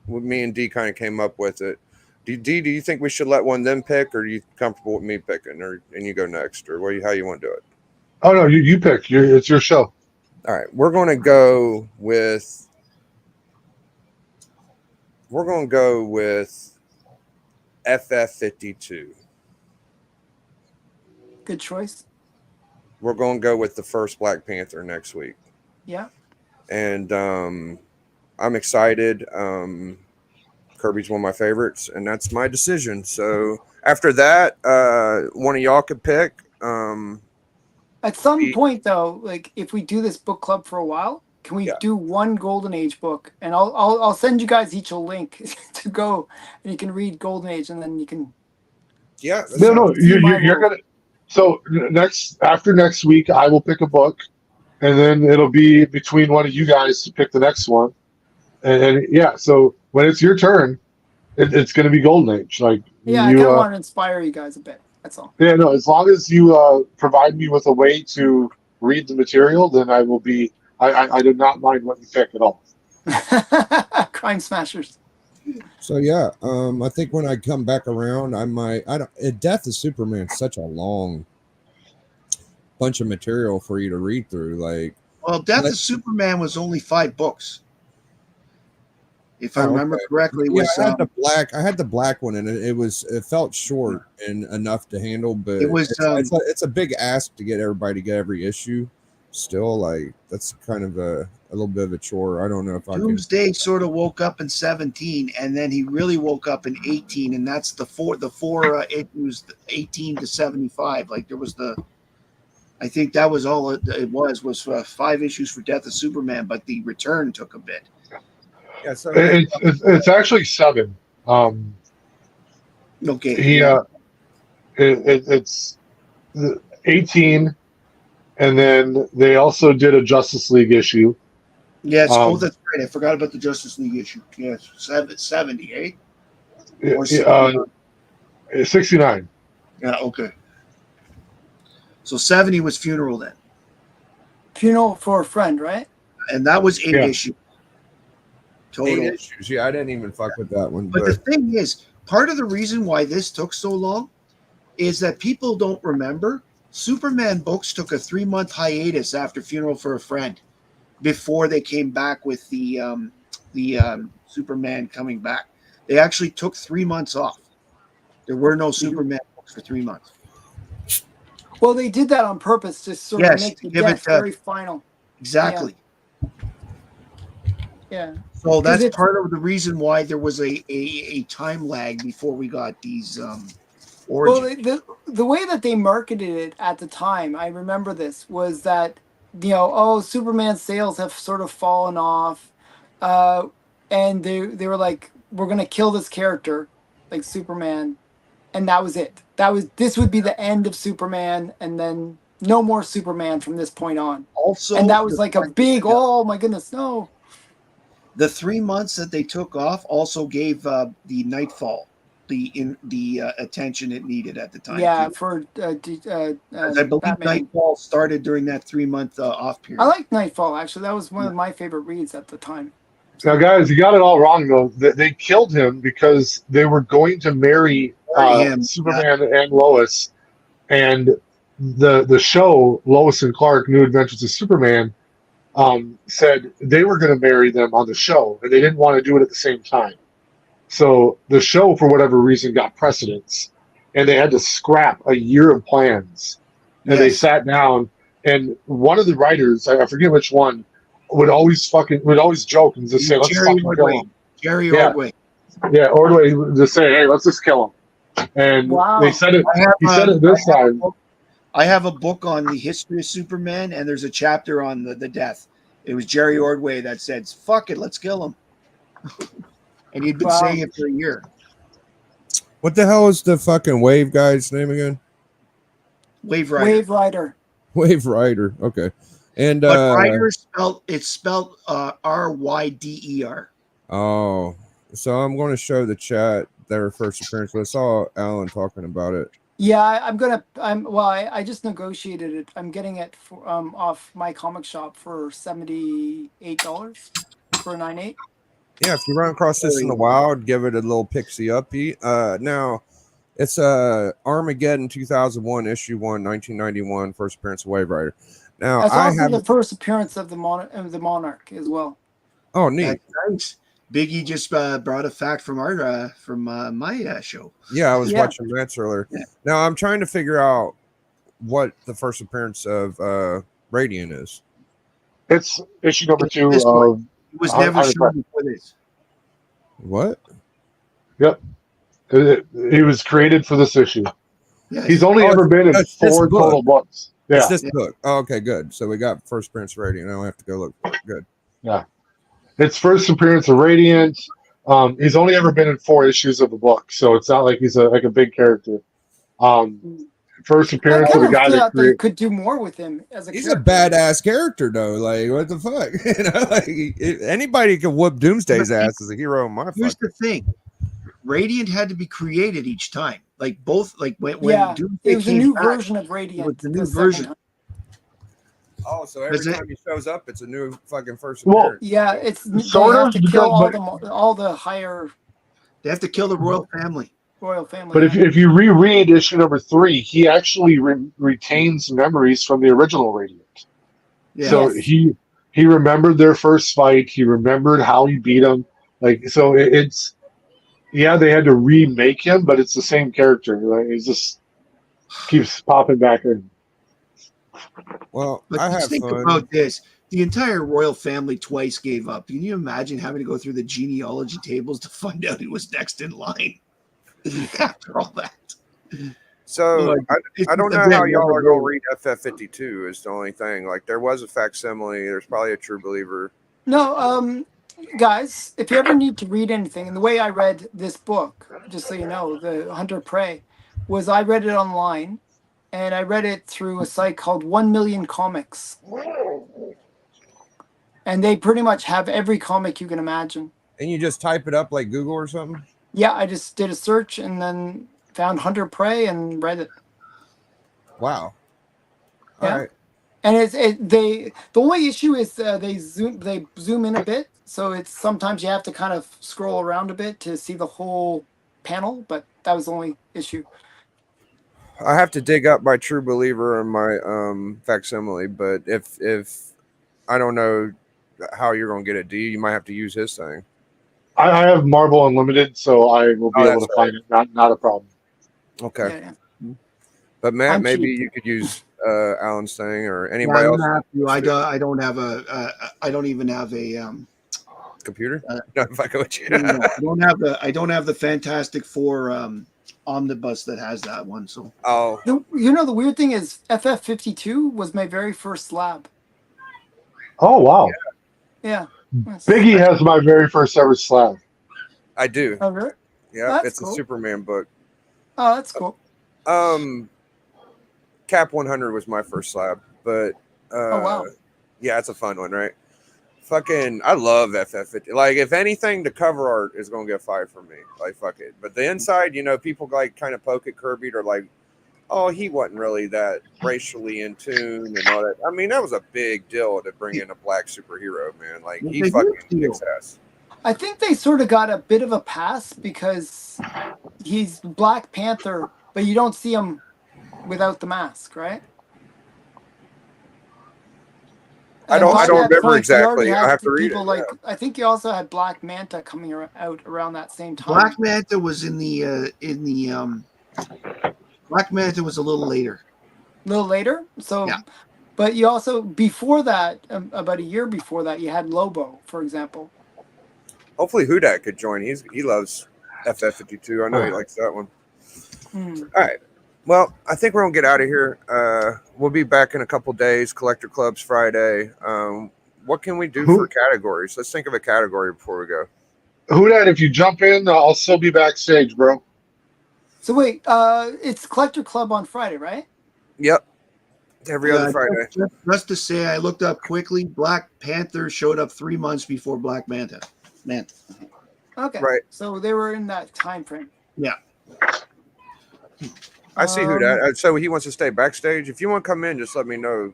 Me and D kind of came up with it. D, do you think we should let one of them pick, or are you comfortable with me picking, and you go next, or how you want to do it? Oh no, you pick. It's your show. All right, we're going to go with FF52. Good choice. We're going to go with the first Black Panther next week. Yeah. And I'm excited. Kirby's one of my favorites, and that's my decision. So after that, one of y'all could pick. At some point, though, like if we do this book club for a while, can we do one Golden Age book? And I'll send you guys each a link to go, and you can read Golden Age, and then you can. Yeah. No, you're gonna. So after next week, I will pick a book, and then it'll be between one of you guys to pick the next one. And yeah, so when it's your turn, it's going to be Golden Age. Like I kind of want to inspire you guys a bit. That's all. Yeah, no. As long as you provide me with a way to read the material, then I will be. I do not mind what you pick at all. Crime Smashers. So yeah, I think when I come back around, I might. Death of Superman is such a long bunch of material for you to read through. Like, well, Death of Superman was only 5 books. If I remember correctly, it was I had the black one, and it felt short and enough to handle, but it was it's a big ask to get everybody to get every issue. Still, like that's kind of a little bit of a chore. I don't know if Doomsday sort of woke up in 17, and then he really woke up in 18, and that's the four. It was 18 to 75. Like there was I think that was all it was 5 issues for Death of Superman, but the return took a bit. Yeah, so it's actually 7. Okay. It's 18, and then they also did a Justice League issue. Yes. That's right. I forgot about the Justice League issue. Yes, 70, eh? Or 69. Yeah. Okay. So 70 was Funeral then. Funeral for a Friend, right? And that was 8 issues. Total. 8 issues. Yeah, I didn't even fuck with that one. But the thing is, part of the reason why this took so long is that people don't remember Superman books took a 3-month hiatus after Funeral for a Friend before they came back with the Superman coming back. They actually took 3 months off. There were no Superman books for 3 months. Well, they did that on purpose to sort of make the death very final. Exactly. Yeah. So that's part of the reason why there was a time lag before we got these origins. Well, the way that they marketed it at the time, I remember this, was that, Superman's sales have sort of fallen off. And they were like, we're going to kill this character, like Superman. And that was it. This would be the end of Superman, and then no more Superman from this point on. Also, and that was like a big, oh my goodness, no. The 3 months that they took off also gave the Nightfall the attention it needed at the time. Yeah, too. for 'Cause I believe Batman. Nightfall started during that 3-month off period. I like Nightfall. Actually, that was one of my favorite reads at the time. Now, guys, you got it all wrong though. They killed him because they were going to marry Him, Superman and Lois, and the show Lois and Clark: New Adventures of Superman said they were going to marry them on the show, and they didn't want to do it at the same time. So the show, for whatever reason, got precedence, and they had to scrap a year of plans. And they Yes. sat down, and one of the writers, I forget which one, would always joke and just say, "Let's Jerry fucking kill Ordway. him." Jerry Yeah. Ordway. Yeah, Ordway would just say, "Hey, let's just kill him." And Wow. they said it. I have, He said it this time. I have a book on the history of Superman, and there's a chapter on the death. It was Jerry Ordway that said, "Fuck it, let's kill him," and he'd been Wow. saying it for a year. What the hell is the fucking Wave guy's name again? Wave Rider. Wave Rider. Wave Rider. Okay. And But Rider is spelled Ryder. oh, so I'm going to show the chat their first appearance. I saw Alan talking about it. Yeah, I just negotiated it. I'm getting it for, off my comic shop for $78 for a 9.8. Yeah, if you run across this in the wild, give it a little pixie upbeat. Now, it's Armageddon 2001, issue 1, 1991, first appearance of Wave Rider. Now, That's I also have. the first appearance of the Monarch as well. Oh, neat. That's nice. Biggie just brought a fact from my show. Yeah, I was Yeah. watching Matt's earlier. Yeah. Now, I'm trying to figure out what the first appearance of Radiant is. It's issue number 2 This of. It was I- never I- shown before this. What? He was created for this issue. Yes. He's only Oh, ever been in it's this 4 book. total books. Yeah, It's this book. Oh, okay, good. So we got first appearance of Radiant. Now I have to go look for it. Good. it's first appearance of Radiant. He's only ever been in 4 issues of the book, so it's not like he's like a big character. First I appearance of kind the of guy that thought they created. could do more with him as a He's a character. badass character, though. Like, what the fuck? You know, like anybody can whoop Doomsday's ass as a hero in my Here's fuck. the thing: Radiant had to be created each time. Like both, like when Yeah, Doomsday it was a came new back, version of Radiant. It was the new second version. time. Oh, so every Is it- time he shows up, it's a new fucking first Well, appearance. Yeah, it's Sort they of, have to because- kill but- all the higher They have to kill the royal family. royal family. But yeah. if you reread issue number 3, he actually retains memories from the original Radiant. Yeah. So Yes. he remembered their first fight. He remembered how he beat him. Like, so it's yeah, they had to remake him, but it's the same character. Like, it just keeps popping back in. Well, But I just have think fun. about this: the entire royal family twice gave up. Can you imagine having to go through the genealogy tables to find out who was next in line after all that? So Like, I don't know how y'all are going to read FF52 is the only thing. Like, there was a facsimile. There's probably a true believer. No, guys, if you ever need to read anything, and the way I read this book, just so you know, the Hunter Prey, was I read it online, and I read it through a site called 1 Million Comics, and they pretty much have every comic you can imagine. And you just type it up like Google or something? Yeah, I just did a search and then found Hunter Prey and read it. Wow. Yeah. All right. And the only issue is they zoom in a bit, so it's sometimes you have to kind of scroll around a bit to see the whole panel, but that was the only issue. I have to dig up my true believer and my facsimile, but if I don't know how you're going to get it, you might have to use his thing. I have Marvel Unlimited, so I will be Oh, able to that's find it. Not a problem. Okay. Yeah. But Matt, I'm maybe cheap. you could use Alan's thing or I anybody else. don't have to. I don't have a. I don't even have a. Computer? No, if I go with you. No, I don't have the Fantastic Four omnibus that has that one. So Oh, The weird thing is FF52 was my very first slab. Oh wow! Yeah. Biggie has my very first ever slab. I do. Oh, really? Yeah, That's it's cool. a Superman book. Oh, that's cool. Cap 100 was my first slab, but Oh, wow. yeah, it's a fun one, right? Fucking, I love FF50. Like, if anything, the cover art is gonna get fired from me. Like, fuck it. But the inside, people like kind of poke at Kirby or like, oh, he wasn't really that racially in tune and all that. I mean, that was a big deal to bring in a black superhero, man. Like, he It's a fucking huge deal. kicks ass. I think they sort of got a bit of a pass because he's Black Panther, but you don't see him without the mask, right? I don't by that remember point, you exactly. already I had have to read people it. like I think you also had Black Manta coming out around that same time. Black Manta was Black Manta was a little later. A little later. So, Yeah. but you also before that, about a year before that, you had Lobo, for example. Hopefully, Hudak could join. He loves FF52. I know he likes that one. Hmm. All right. Well, I think we're gonna get out of here. We'll be back in a couple days. Collector Clubs Friday. What can we do for categories? Let's think of a category before we go. Who that? If you jump in, I'll still be backstage, bro. So wait, it's Collector Club on Friday, right? Yep. Every other Friday. Just to say, I looked up quickly. Black Panther showed up 3 months before Black Manta. Okay. Right. So they were in that time frame. Yeah. I see who that. So he wants to stay backstage. If you want to come in, just let me know.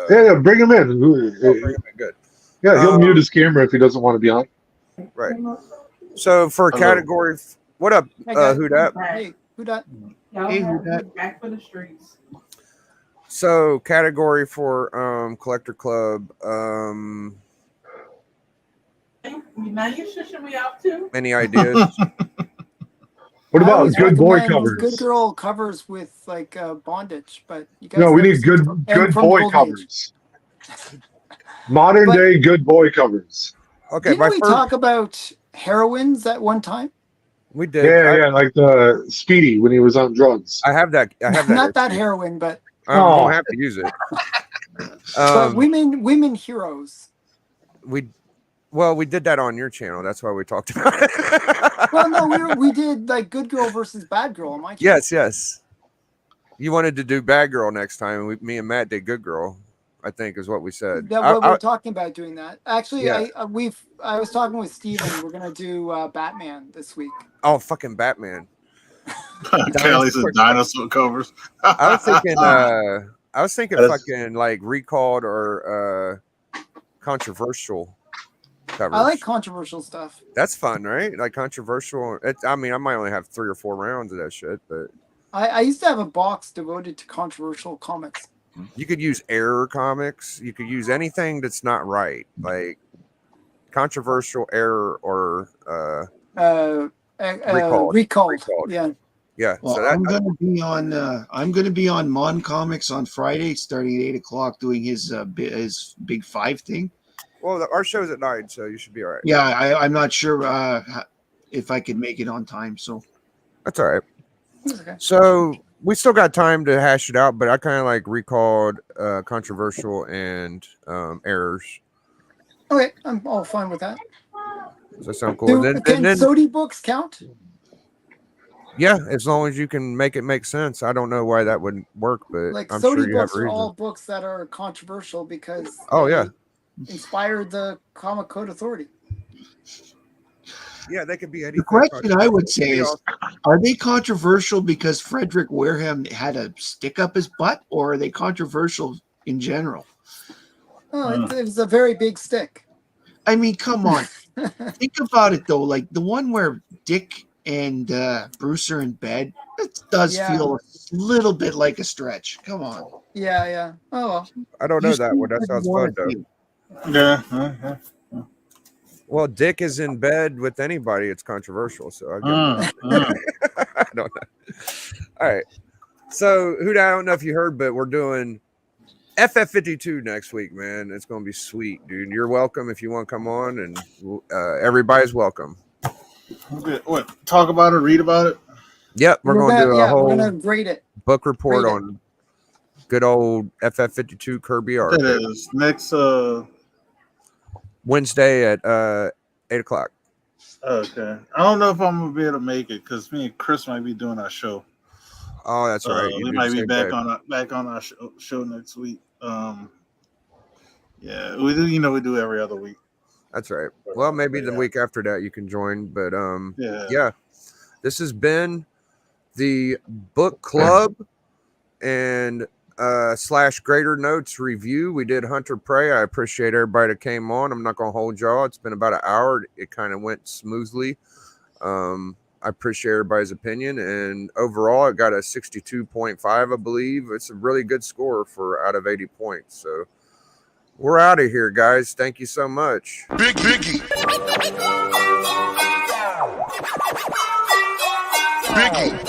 Yeah, bring him in. Bring him in. Good. Yeah, he'll mute his camera if he doesn't want to be on. Right. So for a category, what up? Who that? Hey, who that? Hey, who that? Back for the streets. So category for Collector Club. Now you're shushing me out too. Any ideas? What I about always good boy recommend covers? Good girl covers with like bondage, but you guys No, we never need see good from- and good from boy Golden Age. covers. Modern But- day good boy covers. Okay, Didn't we talk about heroines at one time? we did. Yeah, like the Speedy when he was on drugs. I have that. I have that. Not that heroine, but I won't have to use it. but women heroes. We did that on your channel. That's why we talked about it. Well, no, we did like good girl versus bad girl on my channel. Yes. You wanted to do bad girl next time. Me and Matt did good girl. I think is what we said. We're talking about doing that. Actually, Yeah. I was talking with Steven. We're gonna do Batman this week. Oh, fucking Batman. Kelly's and dinosaur covers. I was thinking That's- fucking like recalled or controversial covers. I like controversial stuff. That's fun, right? Like controversial. I mean, I might only have 3 or 4 rounds of that shit, but I used to have a box devoted to controversial comics. you could use error comics. You could use anything that's not right, like controversial error or Recalled. Recalled. Yeah. yeah. Well, So I'm gonna be on Mon Comics on Friday, starting at 8:00, doing his Big 5 thing. well, our show's at 9, so you should be all right. Yeah, I'm not sure if I can make it on time. So That's all right. It's okay. So we still got time to hash it out, but I kind of like recalled controversial and errors. Okay, I'm all fine with that. Does that sound cool? Can Sodi books count? Yeah, as long as you can make it make sense. I don't know why that wouldn't work, but Like I'm Sodi sure you have books a are reason. all books that are controversial because Oh, they yeah. inspired the Comic Code Authority. Yeah, they could be anything. the question I would say Maybe is, are they controversial because Frederick Wareham had a stick up his butt, or are they controversial in general? Oh, it was a very big stick. I mean, come on. Think about it though. Like the one where Dick and Bruce are in bed, it does Yeah. feel a little bit like a stretch. Come on. Yeah. Oh well. I don't know You that see one. That what sounds you fun wanna though. see. Yeah. Well, Dick is in bed with anybody. It's controversial, so I guess. I don't know. All right. So, I don't know if you heard, but we're doing FF52 next week, man. It's going to be sweet, dude. You're welcome if you want to come on, and everybody's welcome. Okay, what? Talk about it, read about it. Yep, we're going to do a we're whole gonna grade it. book report Read it. on good old FF52 Kirby art. It is next. Wednesday at 8 o'clock. Okay, I don't know if I'm gonna be able to make it because me and Chris might be doing our show. Oh, that's right. You We do might the be same back day. on our show next week. Yeah, we do. You know, we do every other week. That's right. Well, maybe the week after that you can join. But Yeah. this has been the book club and / Greater Notes review. We did Hunter Prey. I appreciate everybody that came on. I'm not gonna hold y'all. It's been about an hour. It kind of went smoothly. I appreciate everybody's opinion, and overall, it got a 62.5, I believe. It's a really good score for out of 80 points. So we're out of here, guys. Thank you so much. Biggie. Biggie.